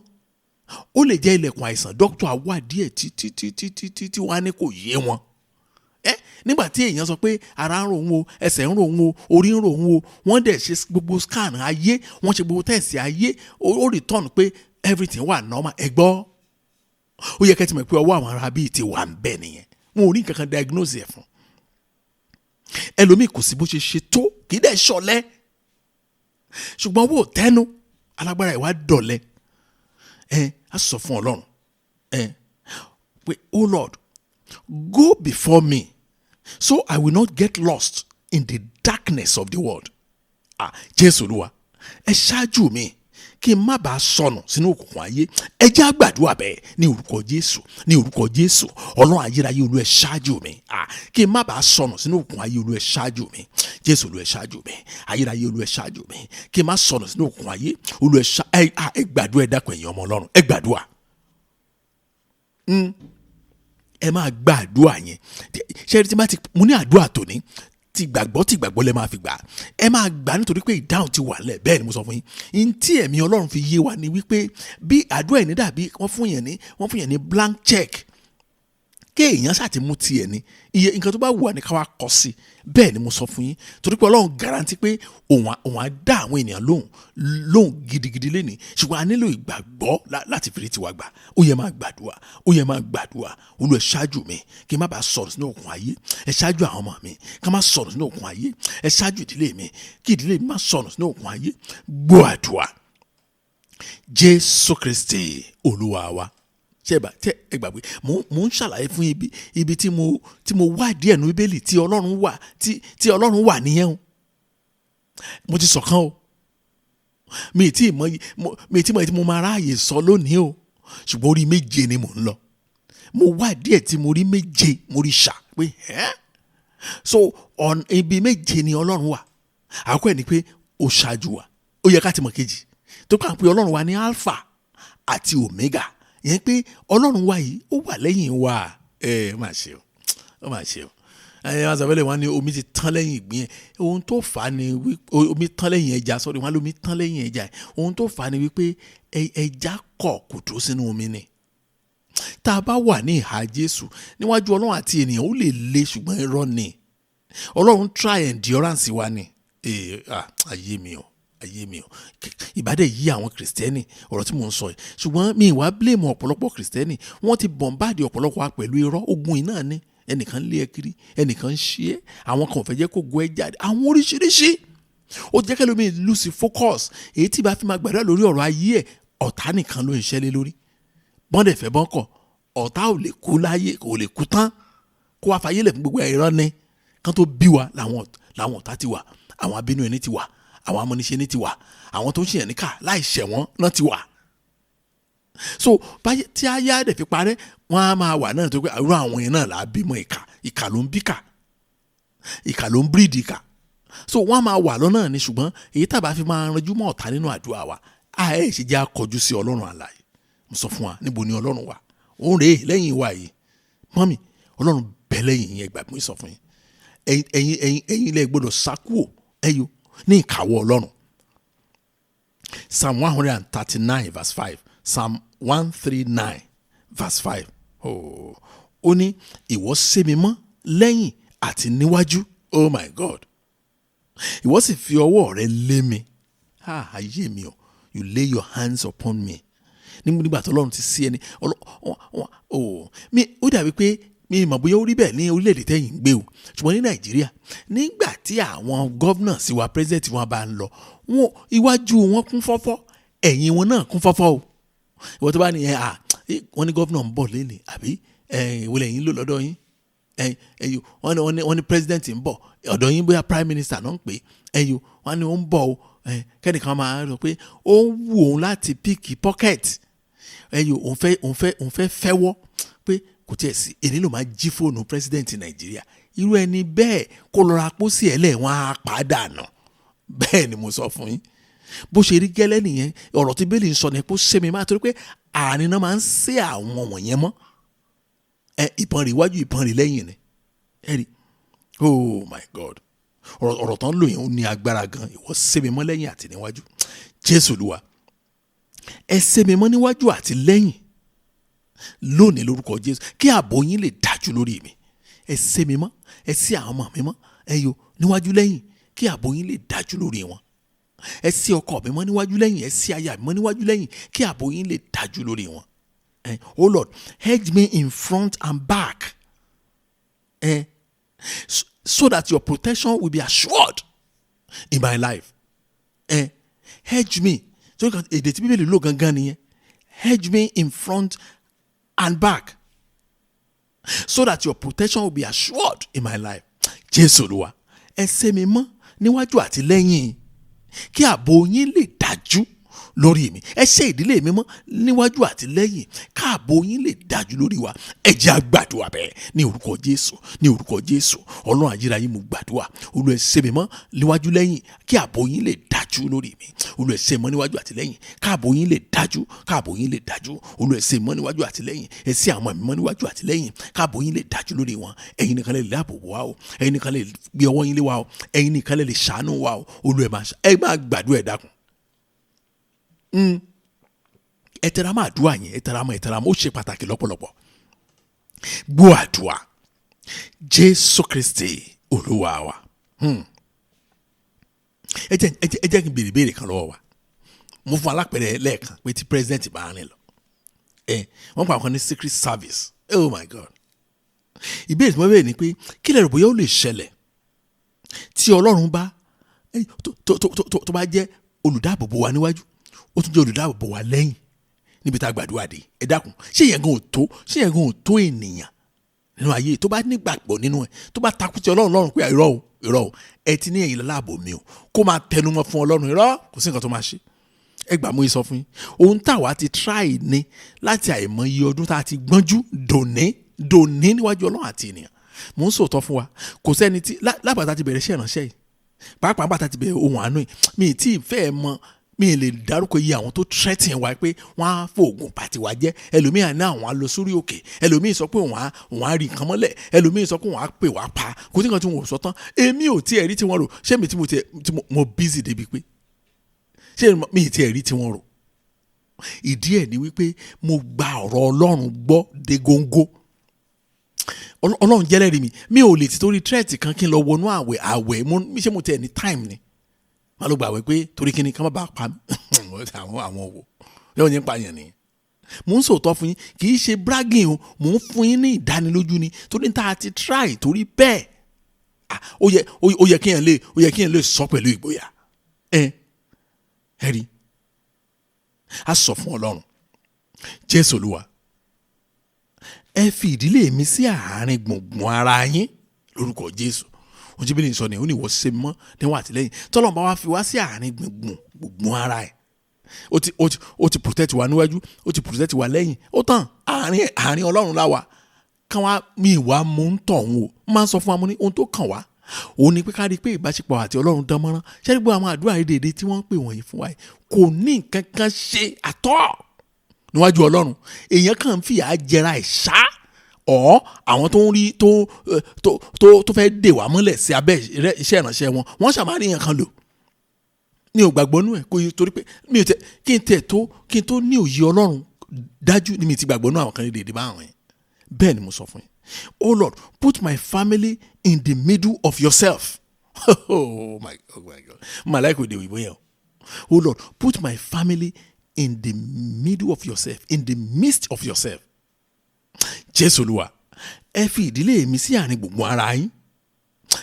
Ó lè jẹ́ ilẹ̀kùn àìsàn. Dókítà wà díẹ̀ tí wọ́n á ní kò yé wọn. Nígbà tí èèyàn sọ pé ara ń ro òun o, ẹsẹ̀ ń ro òun o, orí ń ro òun o, wọ́n dẹ̀ ṣe gbogbo scan ayé, wọ́n ṣe gbogbo tẹ̀sí ayé, ó return pé everything wà normal. Ẹ gbọ́, ó yẹ kẹ́ ti mọ̀ pé ọwọ́ àwọn ará bíi ti wà ń bẹ̀ nìyẹn. Wọn ò ní nǹkan kan diagnose ẹ̀ fún. Ẹlòmíì kò sí bó ṣe tó, kì í dẹ̀ ṣọ̀lẹ. Ṣùgbọ́n owó tẹ́nu alágbára ìwà dọ̀lẹ. A sọ fún Ọlọ́run pé oh Lord, go before me so I will not get lost in the darkness of the world. Jésù Olúwa, ẹ ṣáájú mi kí n má bàa sọnù sínú òkùnkùn ayé. Ẹ jẹ́ á gbàdúrà bẹ́ẹ̀ ní orúkọ Jésù, ní orúkọ Jésù. Ọlọ́run ayérayé, Olú ẹ ṣáájú mi kí n má bàa sọnù sínú òkùnkùn ayé. Olú ẹ ṣáájú mi. Jésù, Olú ẹ ṣáájú mi. Ayérayé, Olú ẹ ṣáájú mi kí n má sọnù sínú òkùnkùn ayé. Olú ẹ gbàdúrà, ẹ dákun ẹ̀yin ọmọ Ọlọ́run, ẹ gbàdúrà. Ẹ máa gbàdúrà yẹn. Ṣé ẹ ti máa ti mú ní àdúrà tòní? Ti gbàgbọ́ lẹ máa fi gbà. Ẹ máa gbà nítorí pé ìdáhùn ti wà lẹ̀. Bẹ́ẹ̀ ni mo sọ fún yín. Ntí ẹ̀mí Ọlọ́run fi yé wa ni wípé bí àdúrà ẹni dàbí wọ́n fún yẹn ní blank check. Kéèyàn ṣàti mú tiẹ̀ ní iye nǹkan tó bá wù wá ní ká wá kọ sí. Bẹ́ẹ̀ ni mo sọ fún yín. Torí pé Ọlọ́run garanti pé òun á dá àwọn ènìyàn lóhùn gidigidi lénìí. Ṣùgbọ́n a nílò ìgbàgbọ́ láti fi tiwa gbà. Ó yẹ máa gbàdúrà. Olú ẹ ṣáájú mi kí n má bàa sọ̀rọ̀ sínú òkùnkùn ayé. Ẹ ṣáájú àwọn ọmọ mi ká má sọ̀rọ̀ sínú òkùnkùn ayé. Ẹ ṣáájú ìdílé mi kí ìdílé mi má sọ̀rọ̀ sínú òkùnkùn ayé. Gbọ́ àdúrà. Jésù Kristi Olúwa wa. Ṣé ẹ gbàgbé mo ń ṣàlàyé fún ibi tí mo wá díẹ̀ nínú Bíbélì tí Ọlọ́run wà nìyẹn o. Mo ti sọ̀kan o. Mi tí mọ̀ tí mo máa ráàyè sọ lónìí o. Ṣùgbọ́n orí 7 ni mò ń lọ. Mo wá díẹ̀ tí mo rí 7, mo rí ṣà pé so ibi 7 ni Ọlọ́run wà. Àkọ́kọ́ ẹ̀ ni pé ó ṣáájú wa. Ó yẹ ká ti mọ̀ kejì. Tó kàn pé Ọlọ́run wa ní Alpha àti Omega. Yẹn pé Ọlọ́run wa yìí ó wà lẹ́yìn wa. Ó mà ṣe o. Wọ́n sọ fẹ́lẹ̀ wọ́n ní omi ti tán lẹ́yìn ìgbín yẹn. Ohun tó fà á ni omi tán lẹ́yìn ẹja. Sọ́rí wọ́n lómi tán lẹ́yìn ẹja. Ohun tó fà á ni wípé ẹja kò dúró sínú omi ni. Tá a bá wà ní ìhà Jésù níwájú Ọlọ́run àti ènìyàn ó lè le ṣùgbọ́n irọ́ ni. Ọlọ́run try endurance wa ni. Ayé mi o. Ìbádẹ́ yí àwọn kìrìsìtẹ́nì ọ̀rọ̀ tí mò ń sọ yìí. Ṣùgbọ́n mi ìwà blame ọ̀pọ̀lọpọ̀ kìrìsìtẹ́nì. Wọ́n ti bombard ọ̀pọ̀lọpọ̀ wa pẹ̀lú irọ́. Ogun iná ni. Ẹnìkan lé ẹ kiri, ẹnìkan ń ṣe é, àwọn kan ò fẹ́ jẹ́ kó go ẹ jáde, àwọn oríṣiríṣi. ó jẹ́ kẹ́lómi lose focus èyí tí bá fi máa gbàdúrà lórí ọ̀rọ̀ ayé ẹ̀ ọ̀tá nìkan ló ń ṣẹlẹ̀ lórí bọ́ndẹ̀ fẹ́ bọ́ńkọ̀ ọ̀tá ò lè kú láyé kò lè kú tán kó wá fàyè lẹ̀ fún gbogbo ẹ̀rọ ní kán tó bí wa làwọn ọ̀tá ti wà àwọn abínú ẹni ti wà àwọn amúniṣe ní ti wà àwọn tó ń ṣèyàn níkà láì ṣẹ̀ wọ́n náà ti wà. So báyìí tí ayé á dẹ̀ fi parẹ́ wọ́n á máa wà náà tó pé àrùn àwọn yẹn náà là á bímọ ìkà ló ń bí ìkà ló ń bíríìdì ìkà. So wọ́n á máa wà lọ́nà ni ṣùgbọ́n èyí tàbá fi máa ranjú mọ́ ọ̀tá nínú àdúrà wa àyè ṣe jẹ́ akọjú sí ọlọ́run àlàyé mo sọ fún wa níbo ni ọlọ́run wà òun rèé lẹ́yìn wa yìí mọ́mì ọlọ́run bẹ̀ lẹ́yìn yẹn gbà mí sọ fún yín ẹ̀yin lẹ gbọ́dọ̀ sákúò ẹ̀yọ ní ìkàwọ́ ọlọ́run. Psalm 139 verse 5 Psalm 139 verse 5 ó ní ìwọ sé mi mọ́ lẹ́yìn àti níwájú oh my God ìwọ sì fi ọwọ́ rẹ lé mi ayé mi o you lay your hands upon me nígbà tó lọ́run ti sí ẹni mi ó dàbí pé mi mọ̀ bóyá ó rí bẹ́ẹ̀ ní orílẹ̀-èdè tẹ́yìn ń gbé o ṣùgbọ́n ní Nàìjíríà nígbà tí àwọn gọ́vnà sí wa president wọn bá ń lọ wọn iwájú wọn kún fọ́fọ́ ẹ̀yìn wọn náà kún fọ́fọ́ o ìwọ tó bá ní wọ́n ní gọ́vnà ń bọ̀ lẹ́nìí àbí ìwọlẹ̀ yín ló lọ́dọ̀ yín wọ́n ní president ń bọ̀ ọ̀dọ̀ yín bóyá prime minister náà ń pè wọ́n ní ó ń bọ̀ o kẹ́nìkan máa rò pé ó ń wù òun láti píkì pocket òun fẹ́ fẹ́wọ́ pé kò tiẹ̀ sí èyí ló máa jí fóònù president Nàìjíríà irú ẹni bẹ́ẹ̀ kó lọ́ra pósí ẹ̀ lẹ̀ wọ́n á pàdánù bẹ́ẹ̀ ni mo sọ fún yín bó ṣe rí gẹ́lẹ́ nìyẹn ọ̀rọ̀ tí bẹ́ẹ̀lì ń sọ ni pé ó ṣe mi máa torí pé àárín náà máa ń ṣe àwọn wọ̀nyẹn mọ́ ìbọn rí iwájú ìbọn rí lẹ́yìn ni ẹ rí oh my God ọ̀rọ̀ tán lò yẹn ó ní agbára gan ìwọ ṣe mi mọ́ lẹ́yìn àti níwájú Jésù Olúwa ẹ ṣe mi mọ́ níwájú àti lẹ́yìn lónìí lórúkọ Jésù kí ààbò yín lè dájú lórí mi ẹ ṣe mi mọ́ ẹ ṣí àwọn ọmọ mi mọ́ ẹ yọ níwájú lẹ́yìn kí ààbò yín lè dájú lórí wọn ẹ ṣí ọkọ mi mọ́ níwájú lẹ́yìn ẹ ṣí aya mi mọ́ níwájú lẹ́yìn kí ààbò yín lè dájú lórí wọn oh Lord hedge me in front and back so that your protection will be assured in my life hedge me so èdè tí Bíbélì lò gangan nìyẹn hedge me in front and back so that your protection will be assured in my life. Jésù Olúwa ẹ ṣe mi mọ́ níwájú àti lẹ́yìn kí ààbò yín lè dájú lórí mi ẹ ṣe ìdílé mi mọ́ níwájú àti lẹ́yìn kí ààbò yín lè dájú lórí wa ẹ jẹ́ a gbàdúrà bẹ́ẹ̀ ní orúkọ Jésù Ọlọ́run ayérayé mo gbàdúrà Olúwa ẹ ṣe mi mọ́ níwájú lẹ́yìn kí ààbò yín lè dájú lórí mi Olúwa ẹ ṣe mi mọ́ níwájú àti lẹ́yìn kí ààbò yín lè dájú Olúwa ẹ ṣe mi mọ́ níwájú àti lẹ́yìn ẹ ṣe àwọn mi mọ́ níwájú àti lẹ́yìn kí ààbò yín lè dájú lórí wọn ẹ̀yin nìkan lè dáàbò bò wá o ẹ̀yin nìkan lè gbé ọwọ́ yín lé wa o ẹ̀yin nìkan lè ṣàánú wa o Olúwa ẹ máa gbàdúrà ẹ dákun ẹ tẹra mọ́ àdúrà yẹn ẹ tẹra mọ́ ó ṣe pàtàkì lọ́pọ̀lọpọ̀ gbọ́ àdúrà Jésù Kristi Olúwa wa ẹ jẹ́ kí n béèrè kan lọ́wọ́ wa mo fún alápẹ̀rẹ̀ lẹ́ẹ̀kan pé tí president bá rìn lọ wọ́n pa àwọn ní secret service oh my God ìbéèrè tí wọ́n béèrè ni pé kí lẹ rò bóyá ó lè ṣẹlẹ̀ tí Ọlọ́run bá tó bá jẹ́ olùdáàbòbò wa níwájú ó tún jẹ́ olùdáàbòbò wa lẹ́yìn níbi tá a gbàdúrà dé ẹ dákun ṣé yẹn gan ò tó ènìyàn nínú ayé tó bá nígbàgbọ́ nínú ẹ tó bá takú ti Ọlọ́run pé irọ́ o ẹ ti ní ẹ̀yin láàbò mi o kó máa tẹnumọ́ fún Ọlọ́run irọ́ kò sí nǹkan tó máa ṣe ẹ gbà mú yìí sọ fún yín ohun táwa ti try ní láti àìmọye ọdún tá a ti gbọ́njú dòní níwájú Ọlọ́run àti ènìyàn mò ń sòótọ́ fún wa kò sẹ́ni tí lábàtà ti bẹ̀rẹ̀ iṣẹ́ ìránṣẹ́ yìí pàápàá bàtà ti bẹ̀rẹ̀ ohun àánú yìí mi tí ì fẹ́ mọ mi lè dárúkọ iye àwọn tó threaten wa pé wọ́n á fòògùn pàtì wa jẹ́ ẹlòmíì ní àwọn á lọ sórí òkè ẹlòmíì sọ pé wọ́n á rí nǹkan mọ́lẹ̀ ẹlòmíì sọ pé wọ́n á pè wá pa kò sí nǹkan tí wọ́n ò sọ tán èmi ò tiẹ̀ rí tí wọ́n rò ṣé mi tí mo busy débi pé ṣé mi ì tiẹ̀ rí tí wọ́n rò ìdí ẹ̀ ni wípé mo gba ọ̀rọ̀ Ọlọ́run gbọ́ dé góńgó Ọlọ́run jẹ́lẹ́rìí mi ò lè ti torí threat kan kí n lọ wọnú àwẹ̀ ṣé mo tiẹ̀ ní time ni wọ́n ló gbà wẹ́ pé torí kí ni ká má bàa pa àwọn wò lẹ́wọ̀n yẹn ń pa yẹn nìyẹn mò ń sòótọ́ fún yín kì í ṣe bragging o mò ń fún yín ní ìdánilójú ni torí tá a ti try torí bẹ́ẹ̀ ó yẹ kí yẹn lè sọ pẹ̀lú ìgboyà ẹ̀rí a sọ fún Ọlọ́run Jésù Olúwa ẹ fi ìdílé mi sí àárín gbùngbùn ara yín lórúkọ Jésù. Ojú bí lè sọ ni ó ní ìwọ ṣe mọ́ níwọ̀n àtìlẹ́yìn tọ́lọ́run bá wá fi wá sí àárín gbùngbùn ara ẹ̀ ó ti protect wa níwájú ó ti protect wa lẹ́yìn ó tán àárín Ọlọ́run láwa kàn wá mi ìwà mú ń tọ̀ òun o máa ń sọ fún wa mo ní ohun tó kàn wá òun ni pé ká rí i pé ìbáṣepọ̀ àti Ọlọ́run dán mọ́rán ṣé gbogbo àwọn àdúrà èdè tí wọ́n ń pè wọ̀nyí fún wa kò ní nǹkan kan ṣe àtọ́ níwájú Ọlọ́run. Èèyàn kàn ń fìyà jẹra ẹ̀ ṣá ọ̀ àwọn tó ń rí tó fẹ́ dè wá mọ́lẹ̀ sí abẹ́ iṣẹ́ ìránṣẹ́ wọn wọ́n ṣàmárí yẹn kan lò ní ò gbàgbọ́ nú ẹ̀ kó yẹ torí pé mi ò tẹ kí n tó ní òye Ọlọ́run dájú ni mi ti gbàgbọ́ nú àwọn kan ní dèdè báwọn yẹn. Bẹ́ẹ̀ ni mo sọ fún yín. Oh Lord, put my family in the middle of yourself. Oh my God. My life with the òyìnbó yẹn. Oh Lord, put my family in the middle of yourself, in the midst of yourself. Jésù Olúwa, ẹ fi ìdílé mi sí àárín gbùngbùn ara yín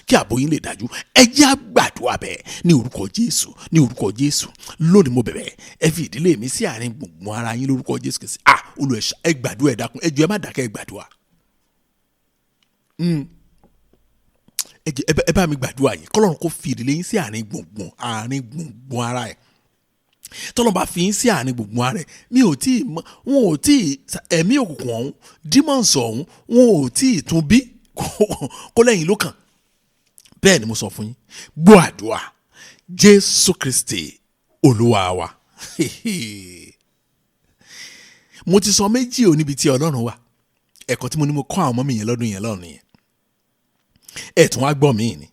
kí ààbò yín lè dájú. Ẹ jẹ́ á gbàdúrà bẹ́ẹ̀ ní orúkọ Jésù, ní orúkọ Jésù. Lónìí mo bẹ̀bẹ̀ ẹ fi ìdílé mi sí àárín gbùngbùn ara yín lórúkọ Jésù kìí sí. Olúwa ẹ gbàdúrà ẹ dákun ẹ jọ̀ọ́ ẹ má dákẹ́ ẹ gbàdúrà. Ẹ bá mi gbàdúrà yìí kọ́lọ́run kó fi ìdílé yín sí àárín gbùngbùn ara ẹ̀. Tọ́lọ́run bá fi yín sí àárín gbùngbùn ara ẹ̀ wọn ò tí ì ẹ̀mí òkùnkùn ọ̀hún dímọ̀nsì ọ̀hún wọn ò tí ì tún bí kó lẹ́yìn ló kàn. Bẹ́ẹ̀ ni mo sọ fún yín gbọ́ àdúrà Jésù Kristi Olúwa wa. Mo ti sọ méjì ò níbi tí Ọlọ́run wà ẹ̀kọ́ tí mo ní mo kọ́ àwọn ọmọ mi yẹn lọ́dún yẹn lọ́run yẹn ẹ̀tún wá gbọ́ mí ni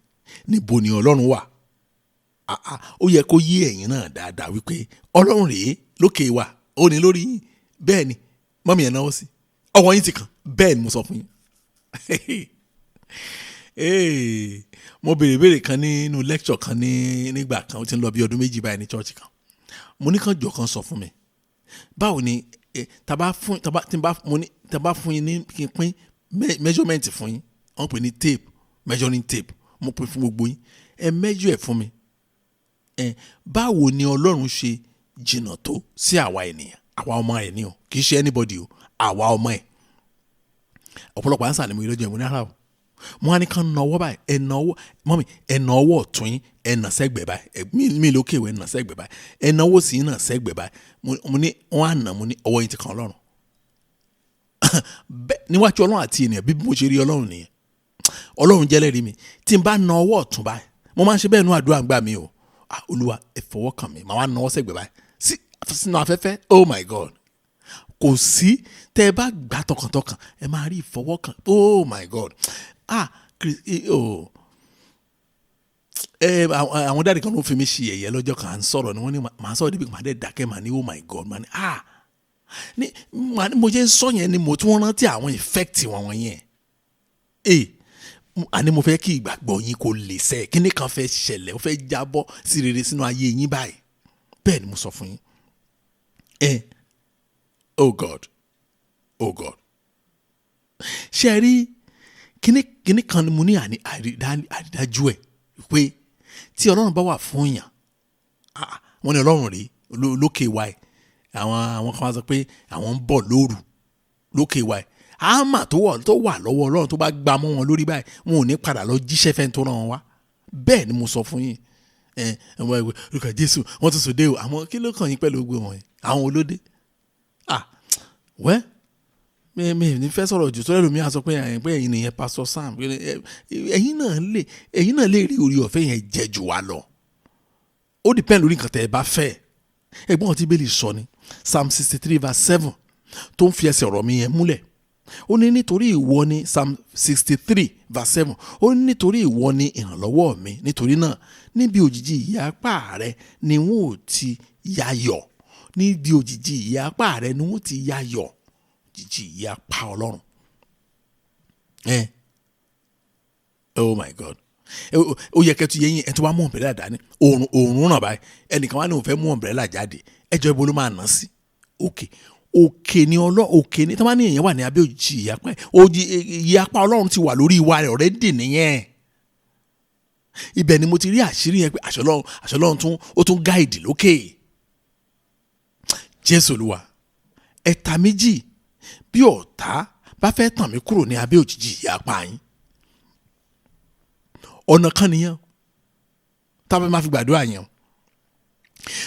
níbo ni Ọlọ́run wà. Ó yẹ kó yé ẹ̀yin náà dáadáa wípé Ọlọ́run rèé lókè wa ó ní lórí yín. Bẹ́ẹ̀ ni mọ́mí ẹ̀ náwó sí ọwọ́ yín ti kàn. Bẹ́ẹ̀ ni mo sọ fún yín. Mo béèrè kan nínú lecture kan nígbà kan ó ti ń lọ bí ọdún méjì báyìí ní church kan. Mo ní kàn jọ kan sọ fún mi báwo ni tá bá fún yín ní kí n pín measurement fún yín wọ́n pè ní tape measuring tape mo pè fún gbogbo yín ẹ measure ẹ̀ fún mi. Báwo ni Ọlọ́run ṣe jìnnà tó sí àwa ènìyàn àwa ọmọ ẹ̀ ní o kì í ṣe anybody o àwa ọmọ ẹ̀. Ọ̀pọ̀lọpọ̀ ansa ni mo yí lójú ẹ̀ mo ní ara o mo wá ní kàn na ọwọ́ báyìí ẹ na ọwọ́ ọ̀tún yín ẹ nà sẹ́gbẹ̀ẹ́ báyìí mi lókè ìwé ẹ nà sẹ́gbẹ̀ẹ́ báyìí ẹ na ọwọ́ sí yín nà sẹ́gbẹ̀ẹ́ báyìí mo ní wọ́n á nà mo ní ọwọ́ yín ti kàn Ọlọ́run. Níwájú Ọlọ́run àti ènìyàn bí mo ṣe rí Ọlọ́run nìyẹn. Ọlọ́run jẹ́lẹ́rìí mi tí n bá na ọwọ́ ọ̀tún báyìí mo máa ń ṣe bẹ́ẹ̀ nú àdúrà gbà mí o. Olúwa ẹ fọwọ́ kàn mí màá wá na ọwọ́ sẹ́gbẹ̀ẹ́ báyìí sínú afẹ́fẹ́. Oh my God, kò sí tẹ́ ẹ bá gbà tọkàntọkàn ẹ máa rí ìfọwọ́kàn. Oh my God, àwọn dáàdì kan ló fi mí ṣe ẹ̀yẹ lọ́jọ́ kan à ń sọ̀rọ̀ ni wọ́n ní màá sọ̀rọ̀ débi màá dẹ̀ dákẹ́ màá ní oh my God màá ní mo ṣe ń sọ yẹn ni mo tún rántí àwọn effect wọn yẹn. Àní mo fẹ́ kí ìgbàgbọ́ yín kó lè sẹ́ kíní kan fẹ́ ṣẹlẹ̀ ó fẹ́ jábọ́ sí rere sínú ayé yín báyìí. Bẹ́ẹ̀ ni mo sọ fún yín. Oh God ṣe rí kíní kan ni mo ní àrídájú ẹ̀ pé tí Ọlọ́run bá wà fún yàn wọ́n ní Ọlọ́run rí lókè wa ẹ̀ àwọn kan wá sọ pé àwọn ń bọ̀ lóru lókè wa ẹ̀ àmà tó wà lọ́wọ́ Ọlọ́run tó bá gbá mọ́ wọn lórí báyìí wọn ò ní padà lọ jíṣẹ́ fẹ́ tó ràn wọn wá. Bẹ́ẹ̀ ni mo sọ fún yín. Olùkọ́ Jésù wọ́n ti sòdé o àwọn kí ló kàn yín pẹ̀lú gbogbo wọn àwọn olóde. Mi ní fẹ́ sọ̀rọ̀ jù sọ́rọ́ ẹlòmíà sọ pé ẹ̀yin nìyẹn Pastor Sam ẹ̀yin náà lè rí orí ọ̀fẹ́ yẹn jẹ jù wá lọ. Ó depend lórí nǹkan tẹ́ ẹ bá fẹ́. Ẹ̀gbọ́n tí Bíbélì sọ ni Psalm 63:7 tó ń fi ẹsẹ̀ ọ̀rọ̀ mi yẹn múlẹ̀. Ó ní nítorí ìwọ ni Psalm 63:7 ó ní nítorí ìwọ ni ìrànlọ́wọ́ mi nítorí náà níbi òjìji ìyẹ́ apá rẹ ni wọ́n ò ti yayọ̀ níbi òjìji ìyẹ́ apá rẹ ni wọ́n ti yayọ̀ òjìji ìyẹ́ apá Ọlọ́run. Oh my God, ó yẹ kẹ́tù yẹn ẹ̀ tó wá mú ọ̀mbrẹ́là dání òòrùn ràn báyìí ẹnìkan wá ní òun fẹ́ mú ọ̀mbrẹ́là jáde ẹjọ́ ibo ló máa nà sí. Òkè ni tí wọ́n ní èèyàn wà ní abẹ́ òjì ìyapa Ọlọ́run ti wà lórí ìwà rẹ̀ already nìyẹn. ibẹ̀ ni mo ti rí àṣírí yẹn pé àṣẹ Ọlọ́run tún gáìdì lókè. Jésù Olúwa, ẹ̀ta méjì bí ọ̀tá bá fẹ́ tàn mí kúrò ní abẹ́ òjìji ìyapa yín. Ọ̀nà kan nìyẹn tá a fẹ́ máa fi gbàdúrà yẹn,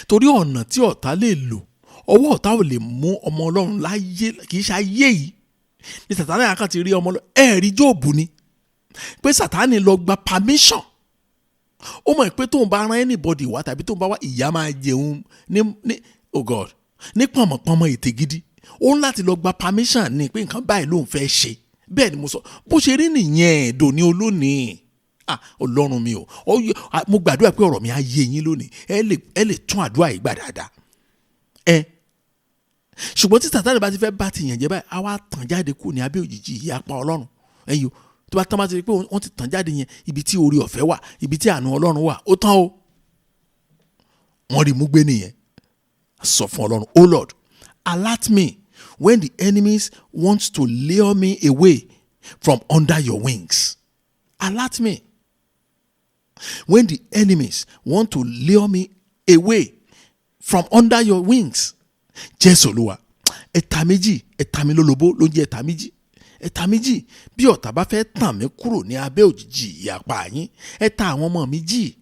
torí ọ̀nà tí ọ̀tá lè lò, ọwọ́ ọ̀tá ò lè mú ọmọ Ọlọ́run láyé, kì í ṣe ayé yìí ní Sátánì àkàn ti rí ọmọ Ọlọ́run. Ẹ̀rí Jóòbù ni pé Sátánì lọ gba permission. Ó mọ̀ pé tóun bá rán anybody wá tàbí tóun bá wá, ìyá máa jẹun ní oh God, ní pọ̀mọ̀pọ̀mọ̀ ètè gidi. Ó ń láti lọ gba permission ní pé nǹkan báyìí lòun fẹ́ ṣe. Bẹ́ẹ̀ ni mo sọ, bó ṣe rí nìyẹn dòní olónìí. Ọlọ́run mi o, mo gbàdúrà pé ọ̀rọ̀ mi á yé yín lónìí. Ẹ lè tún àdúrà yìí gbà dáadáa. Ṣùgbọ́n tí Sátánì bá ti fẹ́ bá ti yàn jẹ́ báyìí, á wá tàn jáde kúrò ní abẹ́ òjìji ìyapa Ọlọ́run. Ẹ̀yin o, tó bá tán bá ti rí pé wọ́n ti tàn jáde yẹn, ibi tí oore ọ̀fẹ́ wà, ibi tí àánú Ọlọ́run wà, ó tán o. Wọ́n rí mú gbé nìyẹn. Sọ fún Ọlọ́run, oh Lord, alert me when the enemies want to lure me away from under your wings. Alert me when the enemies want to lure me away from under your wings. Jésù Olúwa, ẹ̀ta mi lólobó ló ń jẹ́ ẹ̀ta méjì bí ọ̀tá bá fẹ́ tàn mí kúrò ní abẹ́ òjìji ìyapa yín. Ẹ̀ta àwọn ọmọ mi jì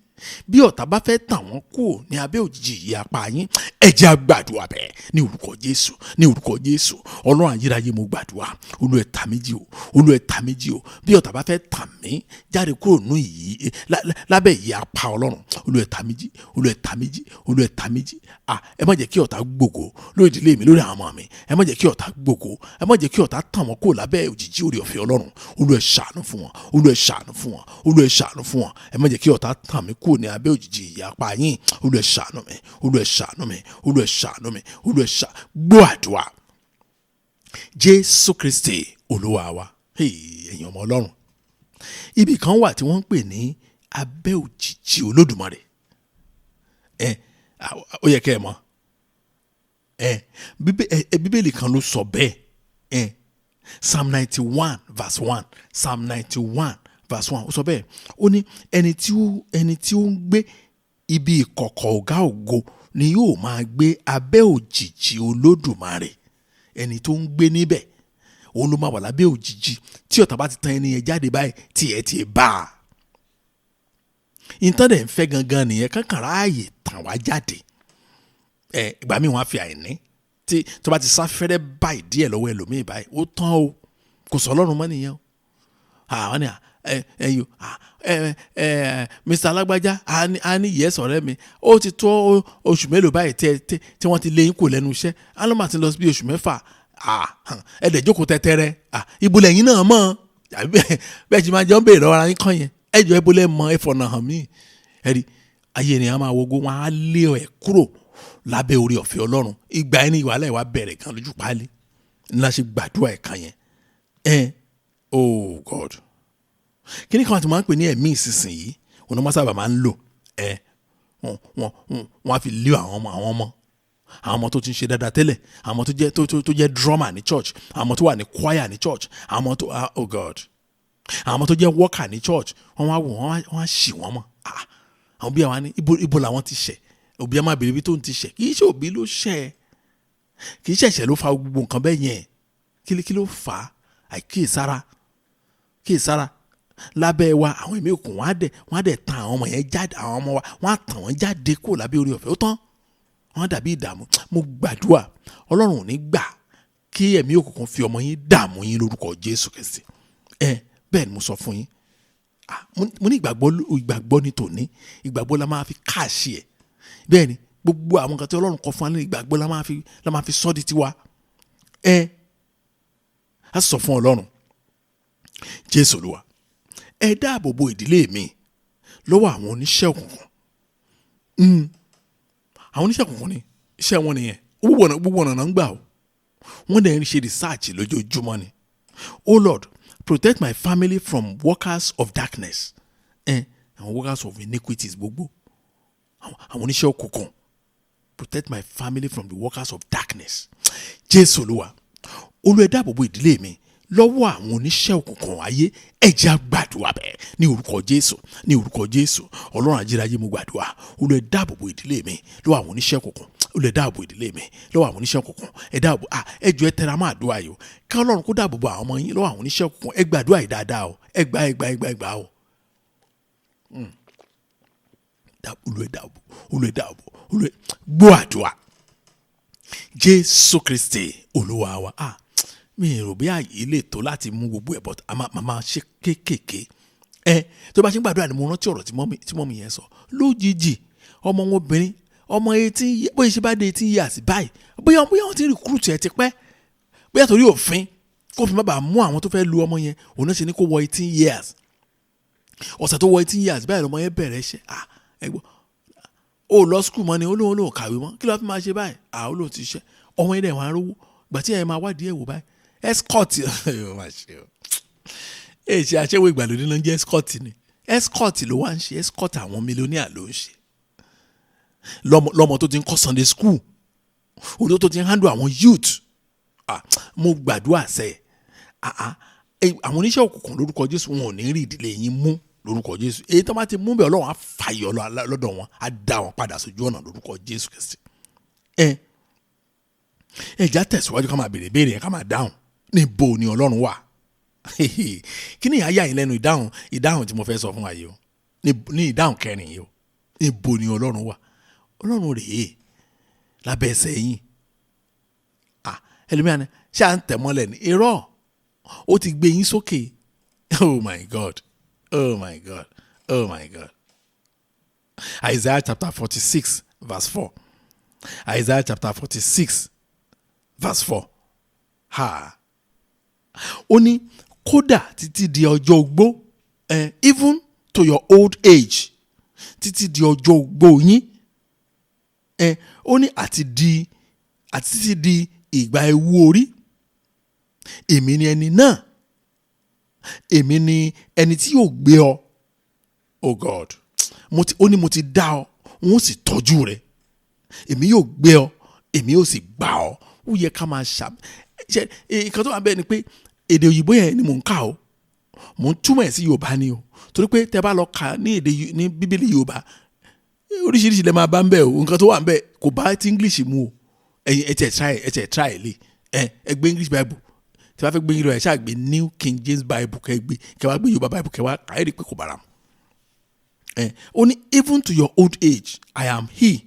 bí ọ̀tá bá fẹ́ tàn wọ́n kúrò ní abẹ́ òjìji ìyapa yín. Ẹ jẹ́ á gbàdúrà bẹ́ẹ̀ ní orúkọ Jésù, ní orúkọ Jésù. Ọlọ́run ayérayé, mo gbàdúrà, Olú ẹ̀ta méjì o bí ọ̀tá bá fẹ́ tàn mí jáde kúrò nínú yìí lábẹ́ ìyapa Ọlọ́run. Olú ẹ̀ta méjì. Ẹ má jẹ́ kí ọ̀tá gbògo lórí ìdílé mi, lórí àwọn ọmọ mi. Ẹ má jẹ́ kí ọ̀tá gbògo, ẹ má jẹ́ kí ọ̀tá tàn wọ́n kúrò lábẹ́ òjìji oore ọ̀fẹ́ Ọlọ́run. Olú ẹ ṣàánú fún wọn. Ẹ má jẹ́ kí ọ̀tá tàn mí kúrò ní abẹ́ òjìji ìyapa yín. Olú ẹ ṣàánú mi. Gbọ́ àdúrà. Jésù Kristi Olúwa wa. Ẹ̀yin ọmọ Ọlọ́run, ibì kan wà tí wọ́n ń pè ní abẹ́ òjìji Olódùmarè. Ó yẹ kẹ́ ẹ mọ̀. Bíbélì kan ló sọ bẹ́ẹ̀. Psalm 91 verse 1. Ó sọ bẹ́ẹ̀. Ó ní ẹni tí ó ń gbé ibi ìkọ̀kọ̀ ọ̀gá ògo ni yóò máa gbé abẹ́ òjìji Olódùmarè. Ẹni tó ń gbé níbẹ̀, òun ló máa wà lábẹ́ òjìji. Tí ọ̀tá bá ti tan ẹni yẹn jáde báyìí, tiẹ̀ bá a. Ìtàn ń fẹ́ gangan nìyẹn, kankan ráàyè tàn wá jáde. Ìgbà míì wọ́n á fi àìní tí tó bá ti sáfẹ́rẹ́ báyìí díẹ̀ lọ́wọ́ ẹlòmíì báyìí, ó tán o, kò sọ Ọlọ́run mọ́ nìyẹn o. Àwọn ni Mr. Alágbájá a ní yẹ́sì ọ̀rẹ́ mi, ó ti tó oṣù mélòó báyìí tí wọ́n ti lé yín kò lẹ́nu iṣẹ́. Alọ́mà ti lọ sí bí oṣù 6. Ẹ̀dẹ̀ jókòó tẹ́tẹ́rẹ́. Ibùlẹ̀ yín náà mọ̀, bẹ́ẹ̀ ti máa jọ ń béèrè lọ́wọ́ ara yín kàn yẹn. Ẹjọ́ ibùlẹ̀ mọ̀ ẹ̀fọ̀nà hàn mí. Ẹ̀rí ayé ènìyàn máa wogo, wọn á lé ẹ̀ kúrò lábẹ́ oore ọ̀fẹ́ Ọlọ́run. Ìgbà ẹni ìwàlẹ̀ wa bẹ̀rẹ̀ kan lójú páálí ńlá ṣe gbàdúrà ẹ̀kan yẹn. Oh God, kíní kan àti máa ń pè ní ẹ̀mí ìsinsìnyí, òun náà sábà máa ń lò. Wọ́n á fi lé àwọn ọmọ tó ti ń ṣe dáadáa tẹ́lẹ̀, àwọn ọmọ tó jẹ́ drummer ní church, àwọn ọmọ tó wà ní choir ní church, àwọn ọmọ tó oh God, àwọn ọmọ tó jẹ́ worker ní church. Wọ́n wá wò, wọ́n á ṣì wọ́n mọ̀. Àwọn bí àwọn ní ibo làwọn ti ṣẹ̀. Òbí ẹ máa bèrè ibi tó ń ti ṣẹ̀. Kì í ṣe òbí ló ṣẹ̀, kì í ṣẹ̀ṣẹ̀ ló fa gbogbo nǹkan bẹ́ẹ̀ yẹn. Kí ló fà á? Àìkíyèsára lábẹ́ wa. Àwọn ẹ̀mí òkùnkùn wọ́n á dẹ̀ tan àwọn ọmọ yẹn jáde, àwọn ọmọ wa wọ́n á tàn wọ́n jáde kúrò lábẹ́ oore ọ̀fẹ́. Ó tán, wọ́n á dàbí ìdààmú. Mo gbàdúrà, Ọlọ́run ò ní gbà kí ẹ̀mí òkùnkùn fi ọmọ yín dààmú yín lórúkọ Jésù Kristi. Bẹ́ẹ̀ ni mo sọ fún yín. Mo ní ìgbàgbọ́ ní tòní, ìgbàgbọ́ la máa fi káàṣì ẹ̀. Bẹ́ẹ̀ ni gbogbo àwọn nǹkan tí Ọlọ́run kọ fún wa ní ìgbàgbọ́ la máa fi sọ́ di tiwa. A sọ fún Ọlọ́run, Jésù Olúwa, ẹ dáàbò bo ìdílé mi lọ́wọ́ àwọn oníṣẹ́ òkùnkùn. Àwọn oníṣẹ́ òkùnkùn ni iṣẹ́ wọn nìyẹn. Gbogbo ọ̀nà náà ń gbà o. Wọ́n dẹ̀ ń ṣe research lójoojúmọ́ ni. Oh Lord, protect my family from workers of darkness. Àwọn workers of iniquities gbogbo. Àwọn oníṣẹ́ òkùnkùn. Protect my family from the workers of darkness. Jésù Olúwa, Olú ẹ dáàbò bo ìdílé mi lọ́wọ́ àwọn oníṣẹ́ òkùnkùn ayé. Ẹ jẹ́ á gbàdúrà bẹ́ẹ̀ ní orúkọ Jésù, ní orúkọ Jésù. Ọlọ́run ayérayé mo gbàdúrà, Olúwa ẹ dáàbò bo ìdílé mi lọ́wọ́ àwọn oníṣẹ́ òkùnkùn. Olúwa ẹ dáàbò ìdílé mi lọ́wọ́ àwọn oníṣẹ́ òkùnkùn. Ẹ dáàbò ẹ jọ̀ọ́ ẹ tẹra mọ́ àdúrà yìí o. Ká Ọlọ́run kó dáàbò bo àwọn ọmọ yín lọ́wọ́ àwọn oníṣẹ́ òkùnkùn. Ẹ gbàdúrà yìí dáadáa o. Ẹ gbà o. Olúwa ẹ dáàbò, Olúwa ẹ dáàbò, Olúwa gbọ́ àdúrà. Jésù Kristi Olúwa wa. Mi rò bí ààyè lè tó láti mú gbogbo ẹ̀, but a máa ṣe kéékèèké. Tó bá ṣe ń gbàdúrà ni mo rántí ọ̀rọ̀ tí mọ́mì yẹn sọ. Lójijì ọmọ wọn obìnrin, ọmọ 18, bóyá ṣe bá dé 18 years báyìí, bóyá wọ́n ti recruit ẹ̀ ti pẹ́, bóyá torí òfin kó fi má bàa mú àwọn tó fẹ́ lu ọmọ yẹn, òun náà ṣe ní kó wọ 18 years. Ọ̀sẹ̀ tó wọ 18 years báyìí lọmọ yẹn bẹ̀rẹ̀ iṣẹ́. Ẹgbọ́n ó lọ school mọ́ ni ó lóun kàwé mọ́, kí ló fi máa ṣe báyìí? Ó lóun ti ṣe ọmọ yẹn dẹ̀ wọ́n á rówó gbà tí ẹ̀ máa wádìí ẹ̀ wò báyìí. Escort ṣe aṣẹ́wó ìgbàlódé ló ń jẹ́ escort ni. Escort ló wá ń ṣe, escort àwọn mílíọ̀nìà ló ń ṣe. Lọ́mọ tó ti ń kọ́ Sunday school, òun tó ti ń handle àwọn youth. Mo gbàdúrà sẹ́ àwọn oníṣẹ́ òkùnkùn lórúkọ Jésù wọn ò ní rí ìdílé yín mú lórúkọ Jésù. Èyí tó bá ti mú bẹ́ẹ̀ Ọlọ́run á fàyọ lọ́dọ̀ wọn, á dá wọn padà sójú ọ̀nà lórúkọ Jésù Kristi. Ẹja tẹ̀síwájú ká máa béèrè ká máa dáhùn. Níbo ni Ọlọ́run wà? Kí ni àyà yín lẹ́nu ìdáhùn tí mo fẹ́ sọ fún wa yìí o? Ní ìdáhùn kẹrin yìí o. Níbo ni Ọlọ́run wà? Ọlọ́run rèé lábẹ́ ẹsẹ̀ yín. Ẹlòmíràn ṣé à ń tẹ̀ mọ́lẹ̀ ní irọ́? Ó ti gbé yín sókè. Oh my God. Oh my God. Oh my God. Isaiah chapter 46 verse 4. Isaiah chapter 46 verse 4. Ó ní kódà títí di ọjọ́ ogbó, even to your old age, títí di ọjọ́ ogbó yín, ó ní àti títí di ìgbà ewu orí, èmi ni ẹni náà, èmi ni ẹni tí yóò gbé ọ. Oh God, ó ní mo ti dá ọ, wọ́n sì tọ́jú rẹ, èmi yóò gbé ọ, èmi yóò sì gbà ọ. Ó yẹ ká máa ṣe nǹkan tó wà bẹ́ẹ̀ ni pé èdè òyìnbó yẹn ni mò ń kà o, mò ń túmọ̀ ẹ̀ sí Yorùbá ni o, torí pé tẹ́ bá lọ kà ní Bíbélì Yorùbá oríṣiríṣi lè máa bá ń bẹ̀ o, nǹkan tó wà ń bẹ̀ kò bá ti English mu o. Ẹ̀yin ẹ try lé ẹ gbé English Bible, tí wàá fẹ́ gbé Yorùbá ẹ ṣáà gbé New King James Bible kẹ́ wá gbé Yorùbá Bible kẹ́ wá kà é rí pé kò bára mu. Ó ní even to your old age I am he,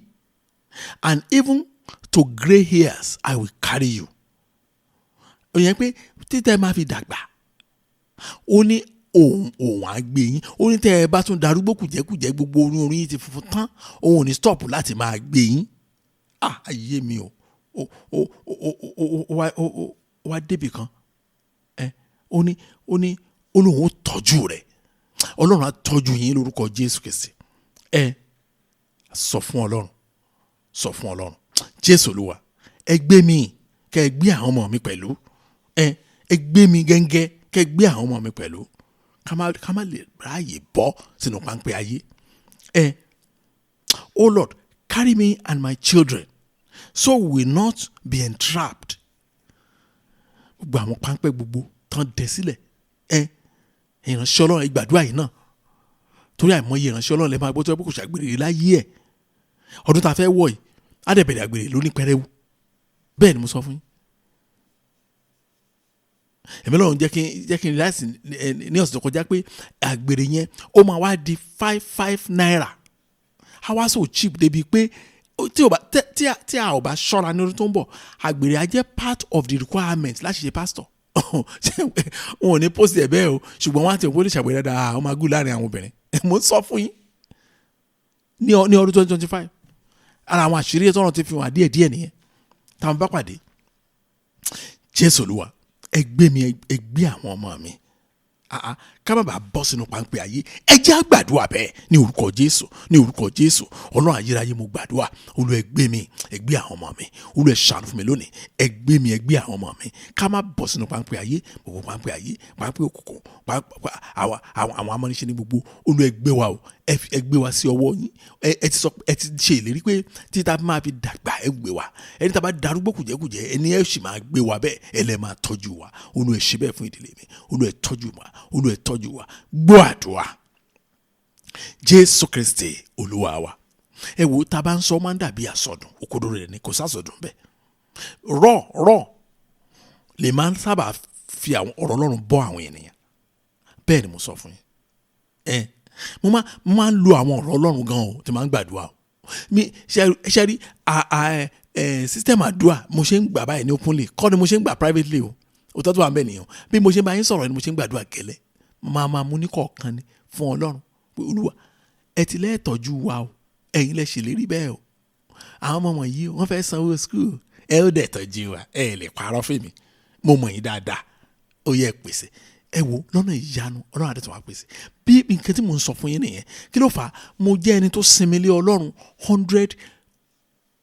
and even to grey hairs I will carry you. Ó yẹ pé títẹ́ máa fi dàgbà, ó ní òun á gbé yín. Ó ní tẹ́ ẹ bá tún darúgbó kùjẹ́kùjẹ́ gbogbo orí yín ti funfun tán, òun ò ní stop láti máa gbé yín. Ayé mi o, wá débì kan, ó ní Ọlọ́run ó tọ́jú rẹ̀, Ọlọ́run á tọ́jú yín lórúkọ Jésù Kristi. Sọ fún Ọlọ́run, Jésù Olúwa, ẹ gbé mi kẹ́ ẹ gbé àwọn ọmọ mi pẹ̀lú, ẹ gbé mi gẹ́ngẹ́ kẹ́ ẹ gbé àwọn ọmọ mi pẹ̀lú, ká má lè ráàyè bọ́ sínú páńpẹ́ ayé. Oh Lord, carry me and my children so we will not be entrapped. Gbogbo àwọn páńpẹ́ gbogbo tán dẹ sílẹ̀, ìránṣẹ́ Ọlọ́run ìgbàdúrà yìí náà, torí àìmọye ìránṣẹ́ Ọlọ́run lè máa gbọ́ tó ẹ bó kò ṣàgbèrè láyé ẹ̀. Ọdún tá a fẹ́ wọ̀ yìí á dẹ̀ bẹ̀rẹ̀ àgbèrè lóní pẹrẹwu. Bẹ́ẹ̀ ni mo sọ fún yín. Ẹ̀mí Ọlọ́run jẹ́ kí n láìsí ní ọ̀sẹ̀ tó kọjá pé àgbèrè yẹn ó máa wá di 5 naira. A wá so cheap débi pé tí a ò bá ṣọ́ra ní ọdún tó ń bọ̀, àgbèrè á jẹ́ part of the requirement láti ṣe pastor. Wọn ò ní post ẹ̀ bẹ́ẹ̀ o, ṣùgbọ́n wọ́n á ti wọlé ṣàgbèrè dáadáa, wọ́n máa gùn láàrin àwọn obìnrin. Mo sọ fún yín ní ọdún 2025 ara àwọn àṣírí tọ́rọ̀ ti fi hàn díẹ̀díẹ̀ nìyẹn táwọn bá pàdé. Jésù Olúwa, ẹ gbé mi, ẹ gbé àwọn ọmọ mi, ká má bàa bọ́ sínú páńpẹ́ ayé. Ẹ jẹ́ á gbàdúrà bẹ́ẹ̀ ní orúkọ Jésù, ní orúkọ Jésù. Ọlọ́run ayérayé mo gbàdúrà, Olúwa ẹ gbé mi, ẹ gbé àwọn ọmọ mi, Olúwa ẹ ṣàánú fún mi lónìí, ẹ gbé mi, ẹ gbé àwọn ọmọ mi, ká má bọ́ sínú páńpẹ́ ayé, gbogbo páńpẹ́ ayé, páńpẹ́ òkùnkùn, àwọn amọ́niṣẹ́ ní gbogbo, Olúwa ẹ gbé wa o, ẹ gbé wa sí ọwọ́ yín, ẹ ti ṣe ìlérí pé títa máa fi dàgbà ẹ gbé wa, ẹni tá a bá darúgbó kùjẹ́kùjẹ́ ẹni ẹ sì máa gbé wa bẹ́ẹ̀, ẹ lẹ́ máa tọ́jú wa. Olúwa ẹ ṣe bẹ́ẹ̀ fún ìdílé mi, Olúwa ẹ tọ́jú wa, Olúwa ẹ tọ́jú wa. Gbọ́ àdúrà Jésù Kristi Olúwa wa. Ẹ wo tá a bá ń sọ máa ń dàbí àsọdùn, òkodoro rẹ̀ ni, kò sásọdùn bẹ́ẹ̀. Rọ̀ lè máa ń sábà fi àwọn ọ̀rọ̀ Ọlọ́run bọ́ àwọn ènìyàn. Bẹ́ẹ̀ ni mo sọ fún yín. Mo máa ń lo àwọn ọ̀rọ̀ Ọlọ́run gan o tí máa ń gbàdúrà o. Mi ṣe rí system àdúrà mo ṣe ń gbà báyìí ní openly kọ́ ni mo ṣe ń gbà privately o. Òótọ́ tó wà ń bẹ̀ nìyẹn. Bí mo ṣe bá yín sọ̀rọ̀ ni mo ṣe ń gbàdúrà gẹ́lẹ́. Máa mú ní kọ̀ọ̀kan ni fún Ọlọ́run pé Olúwa ẹ ti lẹ́ẹ̀ tọ́jú wa o, ẹ̀yin lẹ ṣèlérí bẹ́ẹ̀ o. Àwọn ọmọ wọ̀nyí wọ́n fẹ́ sanwó school, ẹ ó dẹ̀ tọ́jú wa, ẹ lè parọ́ fún mi, mo mọ̀ yín dáadáa, ó yẹ pèsè. Ẹ wo lọ́nà ìyanu Ọlọ́run àdẹ́tọ̀ wá pèsè. Bí nǹkan tí mo ń sọ fún yín nìyẹn. Kí ló fà á? Mo jẹ́ ẹni tó sinmi lé Ọlọ́run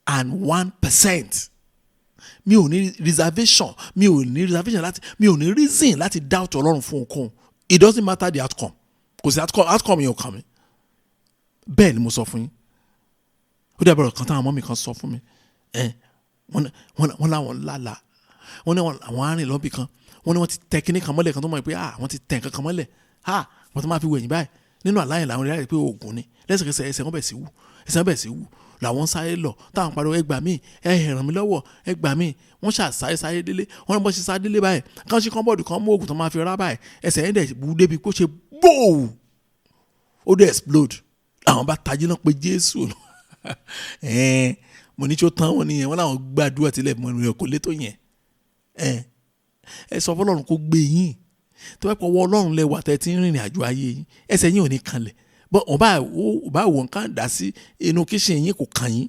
101%. Mi ò ní reservation reason láti doubt Ọlọ́run fún ohunkóhun. It doesn't matter the outcome. Kò sí outcome yẹn ò kàn mí. Bẹ́ẹ̀ ni mo sọ fún yín. Ó dẹ̀ bọ̀rọ̀ kan táwọn ọmọ mi kan sọ fún mi. Wọ́n láwọn lálàá. Wọ́n ní àwọn arìn lọ́bì kan. Wọ́n ní wọ́n ti tẹ kíní kan mọ́lẹ̀ kan tó mọ̀ pé wọ́n ti tẹ nǹkan kan mọ́lẹ̀. Wọ́n tó máa fi wẹ̀yìn báyìí. Nínú àláyìn làwọn rí pé oògùn ni. Lẹ́sẹ̀kẹsẹ̀ ẹsẹ̀ wọn bẹ̀ sí wú. Làwọn sáré lọ táwọn pariwo ẹ gbà mí, ẹ ràn mí lọ́wọ́, ẹ gbà mí. Wọ́n sáré délé. Wọ́n ní bọ́ ṣe sáré délé báyìí. Kán ṣe kọ́ńbọ̀dù kan mú oògùn tó máa fi rá báyìí. Ẹsẹ̀ yẹn dẹ̀ wú débi kó ṣe bóò. Ó dẹ̀ explode. Àwọn bá tají náà pé Jésù. Mo ní tí ó tán wọn nìyẹn. Wọ́n láwọn gbàdúrà tilẹ̀ mọ́ ìrìn kò lé tó yẹn. Ẹ sọ fọ́lọ́run kó gbé yín. Tó bá pọ̀ wọ Ọlọ́run lẹ́wà tẹ́ ti ń rìnrìn àjò ayé yín. Ẹsẹ̀ yín ò ní kanlẹ̀. Wọ́n bá wọ̀ nǹkan dà sí inú kíṣìn yín kò kàn yín.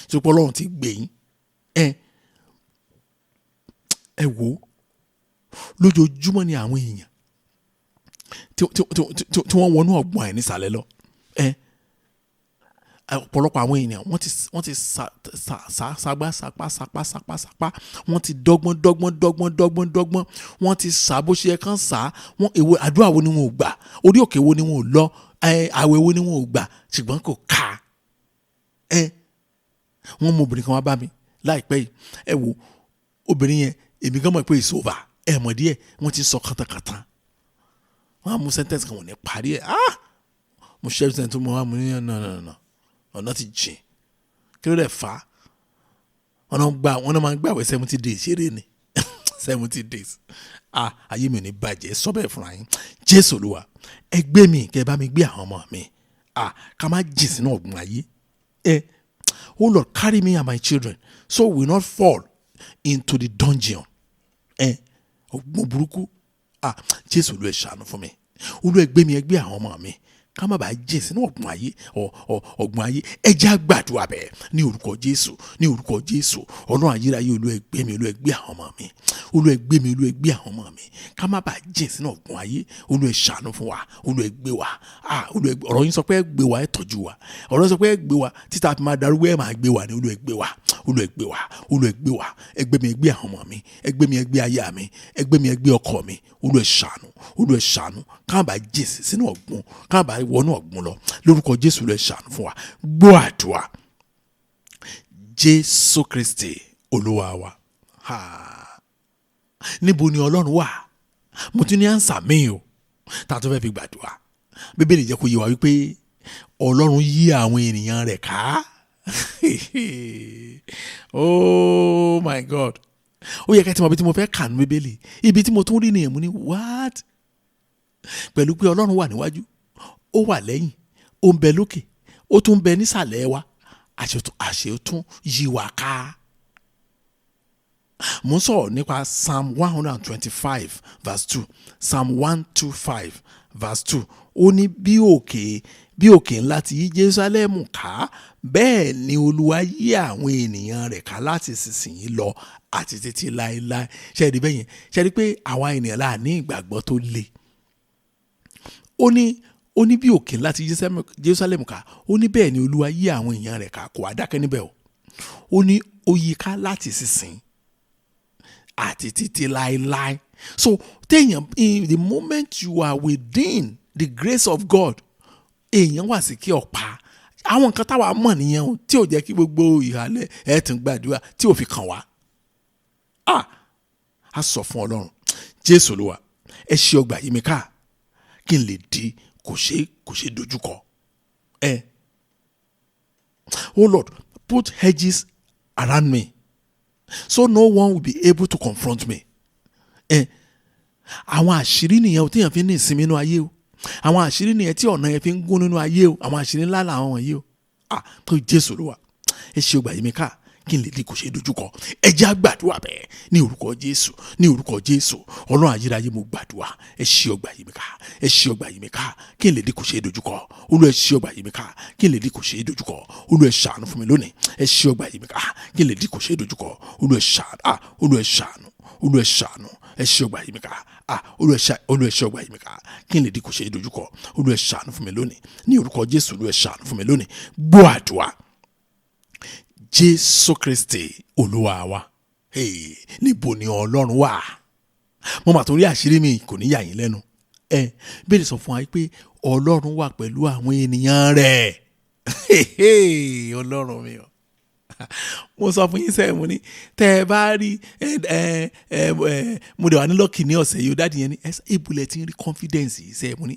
Tó pọ̀ Ọlọ́run ti gbé yín. Ẹ wò lójoojúmọ́ ni àwọn èèyàn tí wọ́n wọnú ọ̀gbun àìnísàlẹ̀ lọ. Ọ̀pọ̀lọpọ̀ àwọn èèyàn wọ́n ti sapá wọ́n ti dọ́gbọ́n wọ́n ti sá bó ṣe yẹ kán sá. Àdúrà wo ni wọn ò gbà, orí òkè wo ni wọn ò lọ, àwẹ̀ wo ni wọn ò gbà, ṣùgbọ́n kò ká. Wọ́n mú obìnrin kan wá bá mi láìpẹ́ yìí. Ẹ wo obìnrin yẹn èmi gan mọ̀ pé it's over. Ẹ mọ̀ díẹ̀ wọ́n ti sọ kàntàkàntàn. Wọ́n á mú sentence kan wọ́n ní parí ẹ̀. Mo ṣe sentence tó mọ̀ wá mo ní no. Ọ̀nà ti jìn. Kí ló dẹ̀ fà á? Wọ́n náà máa ń gbàwẹ̀ 70 days ṣeré ni 70 days. Ayé mi ò ní bàjẹ́ sọ bẹ́ẹ̀ fúnra yín. Jésù Olúwa ẹ gbé mi kẹ́ ẹ bá mi gbé àwọn ọmọ mi. Ká má jìn sínú ọ̀gbun ayé. Oh Lord, carry me and my children so we will not fall into the dungeon. Ọ̀gbun burúkú. Jésù Olúwa ẹ ṣàánú fún mi. Olúwa ẹ gbé mi ẹ gbé àwọn ọmọ mi. Ká má bàa jìn sínú ọ̀gbun ayé. Ẹ jẹ́ á gbàdúrà bẹ́ẹ̀ ní orúkọ Jésù, ní orúkọ Jésù. Ọlọ́run ayérayé Olúwa ẹ gbé mi, Olúwa ẹ gbé àwọn ọmọ mi. Olúwa ẹ gbé mi, Olúwa ẹ gbé àwọn ọmọ mi. Ká má bàa jìn sínú ọ̀gbun ayé. Olúwa ẹ ṣàánú fún wa, Olúwa ẹ gbé wa. Ọ̀rọ̀ yín sọ pé ẹ gbé wa, ẹ tọ́jú wa. Ọ̀rọ̀ yín sọ pé ẹ gbé wa títa fi máa darúgbó ẹ máa gbé wa ní. Olúwa ẹ gbé wa, Olúwa ẹ gbé wa, Olúwa ẹ gbé wa. Ẹ gbé mi, ẹ gbé àwọn ọmọ mi. Ẹ gbé mi, ẹ gbé aya mi. Ẹ gbé mi, ẹ gbé ọkọ mi. Olúwa ẹ ṣàánú, Olúwa ẹ ṣàánú. Ká má bàa jìn sínú ọ̀gbun, ká má bàa wọnú ọ̀gbun lọ. Lórúkọ Jésù ló ṣàánú fún wa. Gbọ́ àdúrà Jésù Kristi Olúwa wa. Níbo ni Ọlọ́run wà? Mo tún ní ànsà mi o tá a tún fẹ́ fi gbàdúrà. Bíbélì jẹ́ kó yé wa wípé Ọlọ́run yí àwọn ènìyàn rẹ̀ ká. Oh my God. Ó yẹ ká tí mo bí tí mo fẹ́ kà ní Bíbélì. Ibi tí mo tún rí nìyẹn mo ní what? Pẹ̀lú pé Ọlọ́run wà níwájú, ó wà lẹ́yìn, ó ń bẹ lókè, ó tún ń bẹ nísàlẹ̀ wa, àṣẹ ó tún yí wa ká. Mo ń sọ̀rọ̀ nípa Psalm 125 verse 2. Psalm 125 verse 2. Ó ní bí òkè ńlá ti yí Jerusalem ká, bẹ́ẹ̀ ni Olúwa yí àwọn ènìyàn rẹ̀ ká láti ìsinsìnyí lọ àti títí láéláé. Ṣé ẹ rí bẹ́yẹn? Ṣé ẹ rí pé àwa ènìyàn là ní ìgbàgbọ́ tó le? Ó ní bí òkè ńlá ti yí Jerusalem ká, ó ní bẹ́ẹ̀ ni Olúwa yí àwọn èèyàn rẹ̀ ká, kò wá dákẹ́ níbẹ̀ o. Ó ní ó yí ká láti ìsinsìnyí àti títí láéláé. So téèyàn in the moment you are within the grace of God, èèyàn wà sí kí ọ̀pá àwọn nǹkan táwa mọ̀ nìyẹn o tí ò jẹ́ kí gbogbo ìhàlẹ̀ ẹ̀ tún gbàdúrà tí ò fi kàn wá. A sọ fún Ọlọ́run, Jésù Olúwa ẹ ṣí ọgbà yí mi ká kí n lè di kò ṣe dojúkọ. Oh Lord, put hedges around me so no one will be able to confront me. Àwọn àṣírí nìyẹn o téèyàn fi ní ìsinmi nínú ayé o. Àwọn àṣírí nìyẹn tí ọ̀nà yẹn fi ń gún nínú ayé o. Àwọn àṣírí ńlá làwọn wọ̀nyí o. Tó Jésù Olúwa ẹ ṣí ọgbà yí mi ká kí n lè di kò ṣe dojúkọ. Ẹ jẹ́ á gbàdúrà bẹ́ẹ̀ ní orúkọ Jésù, ní orúkọ Jésù. Ọlọ́run ayérayé mo gbàdúrà, ẹ ṣí ọgbà yí mi ká, ẹ ṣí ọgbà yí mi ká kí n lè di kò ṣe dojúkọ. Olúwa ẹ ṣí ọgbà yí mi ká kí n lè di kò ṣe dojúkọ. Olúwa ẹ ṣàánú fún mi lónìí, ẹ ṣí ọgbà yí mi ká kí n lè di kò ṣe dojúkọ. Olúwa ẹ ṣàánú, Olúwa ẹ ṣàánú, Olúwa ẹ ṣàánú, ẹ ṣí ọgbà yí mi ká. Olúwa ẹ ṣí ọgbà yí mi ká kí n lè di kò ṣe dojúkọ. Olúwa ẹ ṣàánú fún mi lónìí ní orúkọ Jésù. Olúwa ẹ ṣàánú fún mi lónìí. Gbọ́ àdúrà Jésù Kristi Olúwa wa. Níbo ni Ọlọ́run wà? Mo mà torí àṣírí mi kò ní yà yín lẹ́nu. Bẹ́ẹ̀ sọ fún wa pé Ọlọ́run wà pẹ̀lú àwọn ènìyàn rẹ̀. Ọlọ́run mi o. Mo sọ fún yín sẹ́yìn mo ní tẹ́ ẹ bá rí mo dẹ̀ wà ní lọ́ọ̀kì ní ọ̀sẹ̀ yìí ó dáàdì yẹn ní ebùlẹ̀ tí ń rí confidence yìí sẹ́yìn mo ní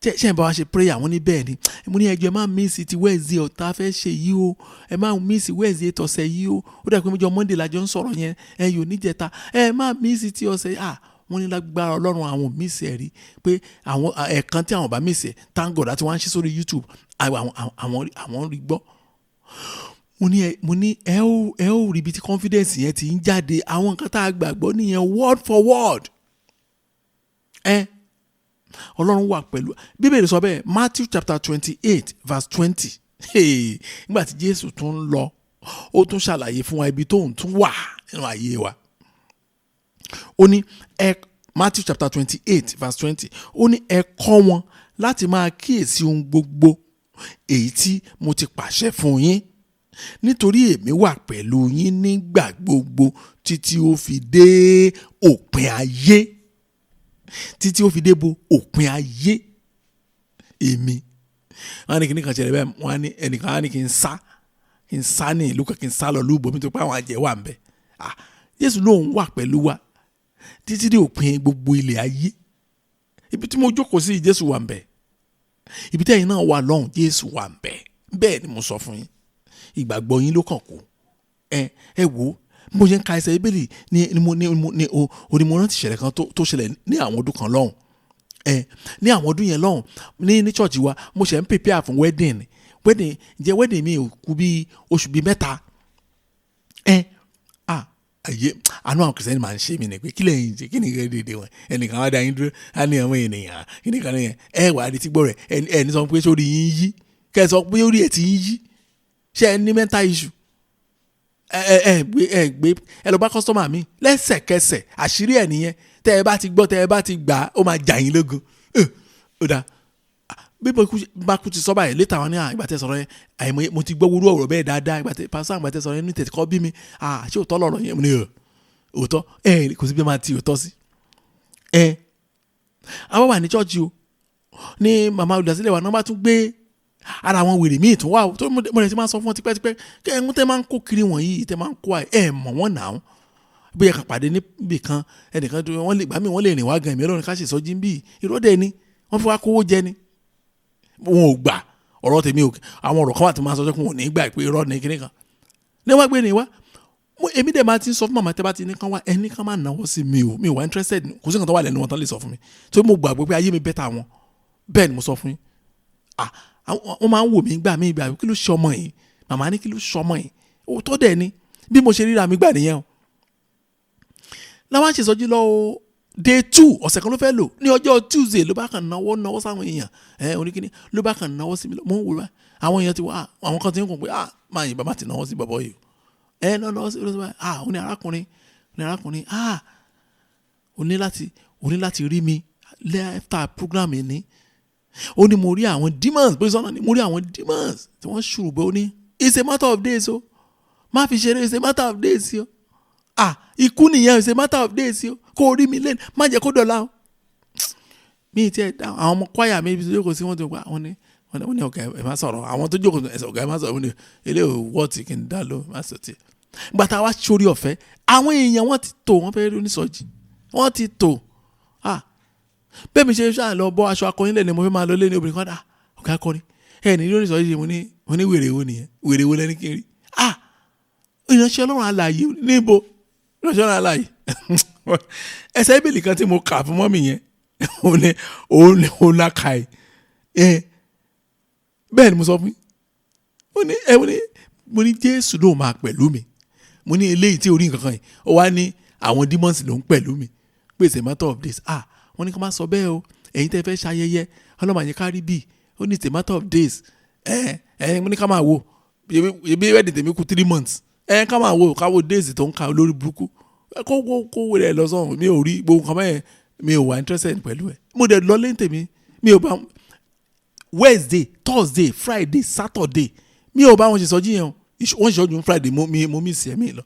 ṣé ẹ̀ bá wa ṣe prayer wọ́n ní bẹ́ẹ̀ ni mo ní ẹjọ́ ẹ má miss ti Wednesday ọ̀tá fẹ́ ṣe yìí o ẹ má miss Wednesday tọ̀sẹ̀ yìí o ó dà pé méjọ Monday lájọ ń sọ̀rọ̀ yẹn ẹ yóò níjẹta ẹ má miss ti ọ̀sẹ̀ yìí wọ́n ní lágbára Ọlọ́run àwọn miss ẹ̀ rí pé àwọn ẹ̀ẹ̀kan tí àwọn bá miss ẹ̀ thank God àti wọ́n á ṣe sórí YouTube àwọn rí gbọ́. Mo ní ẹ ó rí ibi tí confidence yẹn ti ń jáde àwọn nǹkan tá a gbàgbọ́ nìyẹn word for word. Ọlọ́run wà pẹ̀lú Bíbélì sọ bẹ́ẹ̀ Matthew chapter 28 verse 20. Nígbà tí Jésù tún ń lọ ó tún ṣàlàyé fún wa ibi tóun tún wà nínú ayé wa. Ó ní Matthew chapter 28 verse 20 ó ní ẹ kọ́ wọn láti máa kíyèsí ohun gbogbo èyí tí mo ti pàṣẹ fún yín nítorí èmi wà pẹ̀lú yín nígbà gbogbo títí ó fi dé òpin ayé. Títí ó fi dé bo òpin ayé. Èmi wọ́n ní kíní kan ṣẹlẹ̀ bẹ́ẹ̀ wọ́n ní ẹnìkan wọ́n ní kí n sá ní ìlú kan kí n sá lọ lúbọ̀ mi tó pé àwọn àjẹ́ wà ń bẹ̀. Jésù lóun wà pẹ̀lú wa títí dé òpin gbogbo ilẹ̀ ayé. Ibi tí mo jókòó sí Jésù wà ń bẹ̀. Ibi tí ẹ̀yin náà wà lọ́hùn Jésù wà ń bẹ̀. Bẹ́ẹ̀ ni mo sọ fún yín. Ìgbàgbọ́ yín ló kàn kú. Ẹ wò mo ṣe ń ka ẹsẹ̀ Bíbélì ní mo rántí ìṣẹ̀lẹ̀ kan tó ṣẹlẹ̀ ní àwọn ọdún kan lọ́hùn. Ní àwọn ọdún yẹn lọ́hùn ní church wa mo ṣe ń prepare fún wedding mi ò kú bí oṣù bíi mẹ́ta. Àánú àwọn kìrìsìtẹ́nì máa ń ṣe mí ni pé kí lẹ́yìn ṣe kí ni ìrẹ́ dèdè wọn ẹnìkan wá dá yín dúró á ní àwọn ènìyàn kí ni kan ní yẹn wà á di tí gbọ́ rẹ̀ ẹni sọ pé sórí yín yí kẹ́ ẹ sọ pé orí ẹ̀ ti yín yí ṣé ẹ ní mental issue ẹ lọ bá customer mi lẹ́sẹ̀kẹsẹ̀ àṣírí ẹ̀ nìyẹn tẹ́ ẹ bá ti gbọ́ tẹ́ ẹ bá ti gbà ó máa jà yín lógun ó dáa bí bá kú ti sọ báyìí létà wọn ní ìgbà tẹ́ sọ̀rọ̀ yẹn àìmọye mo ti gbọ́ wúrú ọ̀rọ̀ bẹ́ẹ̀ dáadáa ìgbà tẹ́ pásítọ̀ àgbà tẹ́ sọ̀rọ̀ yẹn ní tètè kọ́ bí mi ṣé òótọ́ lọ̀rọ̀ yẹn ní òótọ́ kò sí bí máa ti òótọ́ sí. àwọn wà ní chọ́ọ̀chì o ní màmá olùdásílẹ̀ wa náà bá tún gbé ara àwọn wèrè míì tún wà ó tó mo rẹ̀ ti máa sọ fún wọn tipẹ́tipẹ́ kí ẹ̀hún tẹ́ máa ń kó kiri wọ̀nyí tẹ́ máa ń kó mọ̀ wọ́n náà bóyá kàn pàdé níbì kan ẹnìkan wọ́n lè gbà mí wọ́n lè rìn wá gan ẹ̀mí ọlọ́run ká ṣèṣọ́jí ń bì ìrọ́dẹ̀ ni wọ́n fi wá kówó jẹ ni wọn ò gbà ọ̀rọ̀ tèmi ò àwọn ọ̀rọ̀ kan wà tí máa sọ pé wọn ò ní gbà pé irọ́ ní kíní kan ní wá gbé ní wá èmi dẹ̀ máa ti sọ fún màmá tẹ́ bá ti ní kán wá ẹni kán máa náwó sí mi ò wá interested kò sí nǹkan tó wà lẹ́nu wọn tán lè sọ fún mi tó mo gbàgbé pé ayé mi bẹ́tà wọn bẹ́ẹ̀ ni mo sọ fún yín wọ́n máa ń wò mí gbà mí gbà kí ló ṣe ọmọ yìí màmá ní kí ló ṣe ọmọ yìí òótọ́ dẹ̀ ni bí mo ṣe ríra mi gbà nìyẹn o láwọn àṣesọjí lọ day 2 ọ̀sẹ̀ kan ló fẹ́ lò ní ọjọ́ Tuesday ló bá kàn náwó sáwọn èèyàn oníkíní ló bá kàn náwó sí mi mò ń wò wá àwọn èèyàn ti wá àwọn kan ti ń kún pé máa yìnbọn má ti náwó sí bọ̀bọ̀ yìí náwó sí olóṣèlú ó ní arákùnrin ó ní láti rí mi lẹ́ẹ̀ta program yìí ní ó ní mo rí àwọn demons bó sọ́nà ni mo rí àwọn demons tí wọ́n ṣùrù bó ní it's a matter of days o má fi ṣeré it's a matter of days o ikú nìyẹn it's a matter of days o kó o rí mi lẹ́nu má jẹ́ kó dọ̀la o mi ti ẹ̀ dáhùn àwọn ọmọ kwaya mi ibi tó jókòó sí wọ́n ti wá wọ́n ní ọ̀gá ẹ̀ má sọ̀rọ̀ àwọn tó jókòó ẹ̀sẹ̀ ọ̀gá ẹ̀ má sọ̀rọ̀ wọ́n ní ilé wọ́ọ̀tì kì í dá ló má sọ tiẹ̀. Ìgbà tá a wá sórí ọ̀fẹ́ àwọn èèyàn wọ́n ti tò wọ́n fẹ́ẹ́ rí onísọjí wọ́n ti tò bẹ́ẹ̀ mi ṣe ṣáà lọ bọ́ aṣọ akọrin lẹ́ni mo fẹ́ máa lọ lé ní obìnrin kan ọ̀gá akọrin ẹ̀ ní onísọjí mo ní wèrè wo nìyẹn wèrè wo lẹ́ni kiri ìránṣẹ́ Ọlọ́run alààyè níbo ìránṣẹ́ Ọlọ́run alààyè ẹsẹ̀ ìbílì kan tí mo kà fún mọ́mì yẹn òun láka ẹ̀ bẹ́ẹ̀ ni mo sọ fún yín mo ní Jésù ló máa pẹ̀lú mi mo ní eléyìí tí orí nǹkan kan yìí ó wá ní àwọn demons ló ń pẹ̀lú mi pé it's a matter of days wọ́n ní ká má sọ bẹ́ẹ̀ o ẹ̀yin tẹ́ fẹ́ ṣayẹyẹ ọlọ́mọ àyè kárí bíi ó ní it's a matter of days mo ní ká máa wo ebi wedding tèmi kù 3 months ká máa wo ká wo days tó ń ka olórí burúkú kó wẹrẹ lọ sọ̀rọ̀ mi ò rí gbogbo nǹkan bẹ́ẹ̀ mi ò wà interested pẹ̀lú ẹ̀ mo dẹ̀ lọ lẹ́yìn tèmi mi ò bá Wednesday Thursday Friday Saturday mi ò bá wọn ṣe sọjí yẹn o wọ́n ṣe ọdún Friday mo mi sì ẹ̀ mi lọ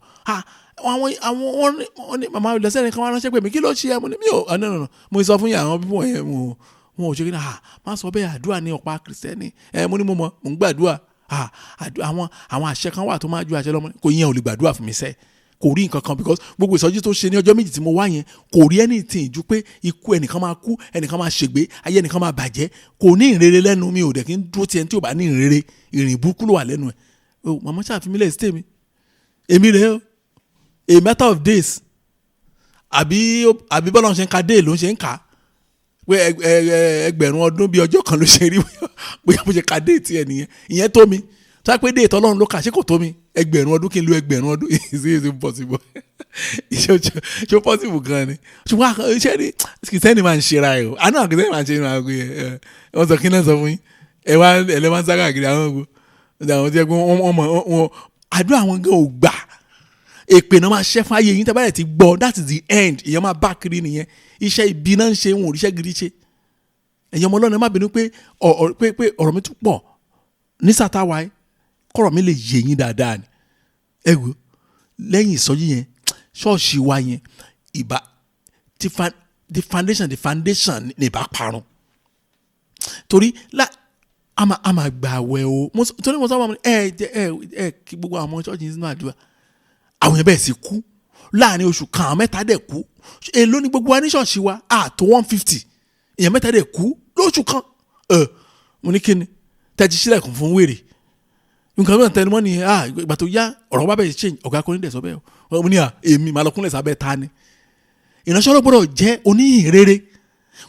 àwọn ní màmá ìlọsẹ̀ nìkan wá ránṣẹ́ pé mi kí ló ṣe ẹ́ mo ní mi ò no mo sọ fún yín àwọn bíbọ̀ yẹn wọn ò ṣe kí náà má sọ bẹ́ẹ̀ àdúrà ní ọ̀pá kìrìsìtẹ́nì mo ní mo mọ̀ mo ń gbàdúrà àwọn àṣẹ kan wà tó máa ju àṣẹ lọ́mọ kò yẹn ò lè gbàdúrà fún mi sẹ́ kò rí nǹkan kan because gbogbo ìsọjí tó ṣe ní ọjọ́ méjì tí mo wá yẹn kò rí anything ju pé ikú ẹnìkan máa kú ẹnìkan máa ṣègbé ayé ẹnìkan máa bàjẹ́ kò ní ìrere lẹ́nu mi ò dẹ̀ kí n dúró tiẹ̀ tí ò bá ní ìrere ìrìn burúkú ló wà lẹ́nu ẹ̀ màmá ṣàfimílẹ̀ sí tèmi èmi rẹ̀ o a matter of days àbí bọ́lá ṣe ń ka day ló ń ṣe ń kà pé ẹgbẹ̀rún ọdún bí ọjọ́ kan ló ṣe rí bóyá mo ṣe ka day tiẹ̀ nìyẹn ìyẹn tó mi tó pé day tọ́lọ́run ló kà ṣé kò tó mi ẹgbẹ̀rún ọdún kí n lo ẹgbẹ̀rún ọdún is impossible ṣé possible gan ni ṣùgbọ́n ṣé ní kìsẹ́ni máa ń ṣe ra ẹ̀ o àná kìsẹ́ni máa ń ṣe ra ẹ̀ wọ́n sọ kí náà sọ fún yín ẹ̀lẹ́ máa ń sá káàkiri àwọn ogun àwọn tí wọ́n àdúrà àwọn gan ò gbà èpè náà máa ṣẹ́ fún ayé yín tẹ́bàrẹ̀ ti gbọ́ that is the end ìyẹn máa bá kiri nìyẹn iṣẹ́ ibi náà ń ṣe wọn ò ríṣẹ́ gidi ṣe ẹ̀yin ọmọ Ọlọ́run má bínú pé ọ̀rọ̀ mi tún pọ̀ ní sátáwáì kọ́rọ̀ mi lè yé yín dáadáa ni ẹ wò lẹ́yìn ìsọjí yẹn ṣọ́ọ̀ṣì wa yẹn the foundation ní ìbá parun torí a máa gbà wẹ̀ o torí mo sọ wọn kí gbogbo àwọn ọmọ ṣọ́ọ̀ṣì yìí sínú àdúrà àwọn yẹn bẹ́ẹ̀ sì kú láàrin oṣù kan mẹ́ta dẹ̀ kú èló ní gbogbo wa ní ṣọ́ọ̀ṣì wa tó 150 èèyàn mẹ́ta dẹ̀ kú lóṣù kan mo ní kíni tẹ́tí sílẹ̀kùn fún wèrè nǹkan mìíràn tẹnumọ́ ni ìgbà tó yá ọ̀rọ̀ bá bẹ̀rẹ̀ change ọ̀gá akọrin dẹ̀ sọ bẹ́ẹ̀ o mo ní èmi màá lọ kúnlẹ̀ sábẹ́ ta ni ìránṣẹ́ ló gbọ́dọ̀ jẹ́ oníhìn rere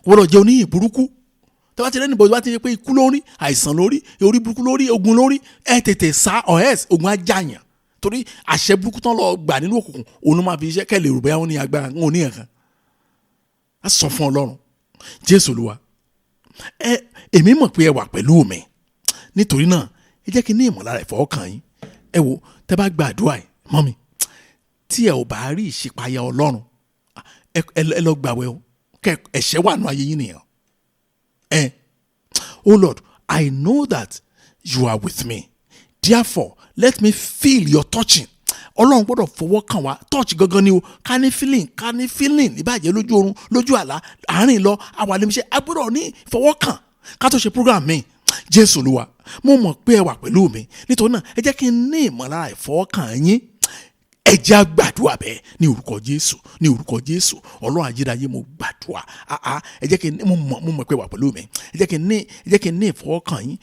gbọ́dọ̀ jẹ́ oníhìn burúkú tẹ́wá ti lẹ́nu bọ̀ wá ti yẹ pé ikú lórí àìsàn lórí orí burúkú lórí ogun lórí tètè sá ọ̀hẹ́s ogun ajáyàn torí àṣẹ burúkú tán lọ gbà nínú òkùnkùn òun máa fi iṣẹ́ kẹ́lẹ̀ rògbòyà wọn ní agbára wọn ò ní ẹ̀kan á sọ fún Ọlọ́run Jésù Olúwa èmi mọ̀ pé ẹ wà pẹ̀lú mi nítorí náà ẹ jẹ́ kí n ní ìmọ̀lára ìfọwọ́kàn yín ẹ wo tẹ́ bá gba àdúrà yìí mọ́ mi tí ẹ ò bá rí ìṣípayá Ọlọ́run ẹ lọ gbàwẹ̀ o kẹ ẹ̀ṣẹ̀ wà nù ayé yín nìyẹn Oh Lord, I know that you are with me. Therefore, let me feel your touching. Ọlọ́run gbọ́dọ̀ fọwọ́ kàn wá touch gangan ni o ká ní feeling ìbàjẹ́ lójú oorun lójú àlá àárín lọ àwọn àlemiṣẹ́ agbọ́dọ̀ ní fọwọ́ kàn ká tó ṣe program mi Jésù Olúwa mo mọ̀ pé ẹ wà pẹ̀lú mi nítorí náà ẹ jẹ́ kí n ní ìmọ̀lára ìfọwọ́kàn yín ẹ jẹ́ á gbàdúrà bẹ́ẹ̀ ní orúkọ Jésù Ọlọ́run ayérayé mo gbàdúrà ẹ jẹ́ kí n mo mọ̀ pé wà pẹ̀lú mi ẹ jẹ́ kí n ní ìfọwọ́kàn yín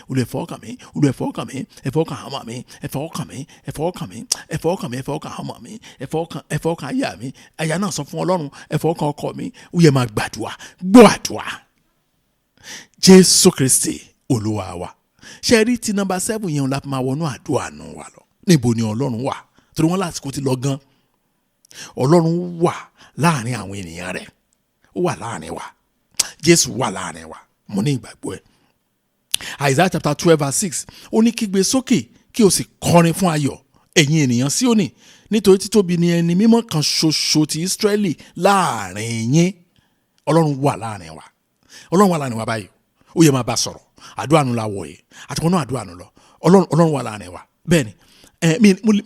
olú ìfọwọ́kàn mi ìfọwọ́kàn àmọ́ mi ìfọwọ́kàn àmọ́ mi ìfọwọ́kàn àyà mi àyà náà sọ fún Ọlọ́run ìfọwọ́kàn ọkọ mi ó yẹ máa gbàdúrà gbọ́ àdúrà Jésù Kristi Olúwa wa ṣe rí ti nọ́mbà 7 yẹn láti máa wọnú àdúrà nù wà lọ. Níbo ni Ọlọ́run wà torí wọn lásìkò ti lọ gan Ọlọ́run wà láàrin àwọn ènìyàn rẹ̀ ó wà láàrin wa Jésù wà láàrin wa mo ní ìgbàgbọ́ ẹ̀ Isaiah chapter 12:6 ó ní kígbe sókè kí o sì kọrin fún ayọ̀ ẹ̀yin ènìyàn Síónì nítorí títóbi ni ẹni mímọ́ kan ṣoṣo ti Ísírẹ́lì láàrin yín Ọlọ́run wà láàrin wa báyìí ó yẹ máa bá sọ̀rọ̀ àdúrà nù la wọ̀ yìí àti wọn náà àdúrà nù lọ Ọlọ́run wà láàrin wa bẹ́ẹ̀ ni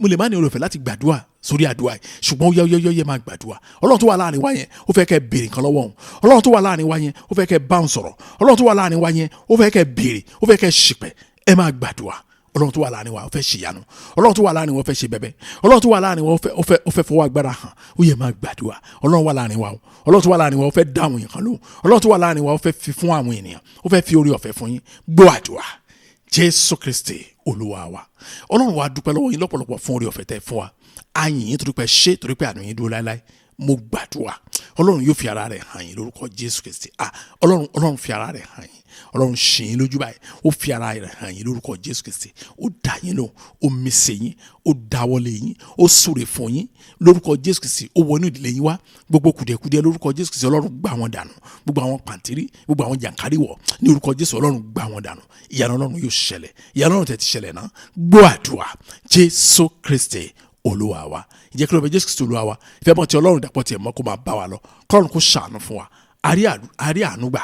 mo lè má ní oore ọ̀fẹ́ láti gbàdúrà sórí àdúrà yìí ṣùgbọ́n ó yẹ máa gbàdúrà ọlọ́run tó wà láàrin wa yẹn ó fẹ́ kẹ́ béèrè nǹkan lọ́wọ́ òun ọlọ́run tó wà láàrin wa yẹn ó fẹ́ kẹ́ bá òun sọ̀rọ̀ ọlọ́run tó wà láàrin wa yẹn ó fẹ́ kẹ́ béèrè ó fẹ́ kẹ́ ṣìpẹ̀ ẹ máa gbàdúrà ọlọ́run tó wà láàrin wa ó fẹ́ ṣìyanu ọlọ́run tó wà láàrin wa ó fẹ́ ṣe bẹ̀bẹ̀ ọlọ́run tó wà láàrin wa ó fẹ́ fọwọ́ agbára hàn ó yẹ máa gbàdúrà ọlọ́run wà láàrin wa ọlọ́run tó wà láàrin wa ó fẹ́ dá àwọn èèyàn lóhùn ọlọ́run tó wà láàrin wa ó fẹ́ fi fún àwọn ènìyàn ó fẹ́ fi oore ọ̀fẹ́ fún yín gbọ́ àdúrà Jésù Kristi Olúwa wa ọlọ́run wa dúpẹ́ lọ́wọ́ yín lọ́pọ̀lọpọ̀ fún oore ọ̀fẹ́ tẹ́ fún wa àyìn yín torí pé àánú yín dúró láéláé mo gbàdúrà ọlọ́run yóò fi ara rẹ̀ hàn yín lórúkọ Jésù Kristi ọlọ́run fi ara rẹ̀ hàn yín ọlọ́run ṣì yín lójú báyìí ó fi ara rẹ̀ hàn yín lórúkọ Jésù Kristi ó dá yín lóhùn ó mèsè yín ó dáwọ́lé yín ó súre fún yín lórúkọ Jésù Kristi ó wọnú ìdílé yín wá gbogbo kùdìẹ̀kùdìẹ̀ lórúkọ Jésù Kristi ọlọ́run gbà wọ́n dànù gbogbo àwọn pàǹtírí gbogbo àwọn jàǹkáríwọ̀ ní orúkọ Jésù ọlọ́run gbà wọ́n dànù ìyanu ọlọ́run yóò ṣẹlẹ̀ ìyanu ọlọ́run tẹ̀ ti ṣẹlẹ̀ náà gbọ́ àdúrà Jésù Kristi Olúwa wa ìjẹ́ kí ló bẹ Jésù Kristi Olúwa wa ìfẹ́ mọ́ ti ọlọ́run dàpọ̀ tiẹ̀ mọ́ kó máa bá wa lọ kọ́run kó ṣàánú fún wa àrí àánú gbà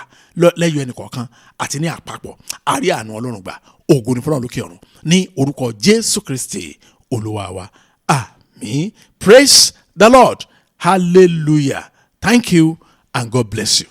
lẹ́yìn ẹnì kọ̀ọ̀kan àti ní àpapọ̀ àrí àánú ọlọ́run gbà ògo ni fọlọ́run lókè ọ̀run ní orúkọ Jésù Kristi Olúwa wa àmín. Praise the Lord, hallelujah, thank you and God bless you.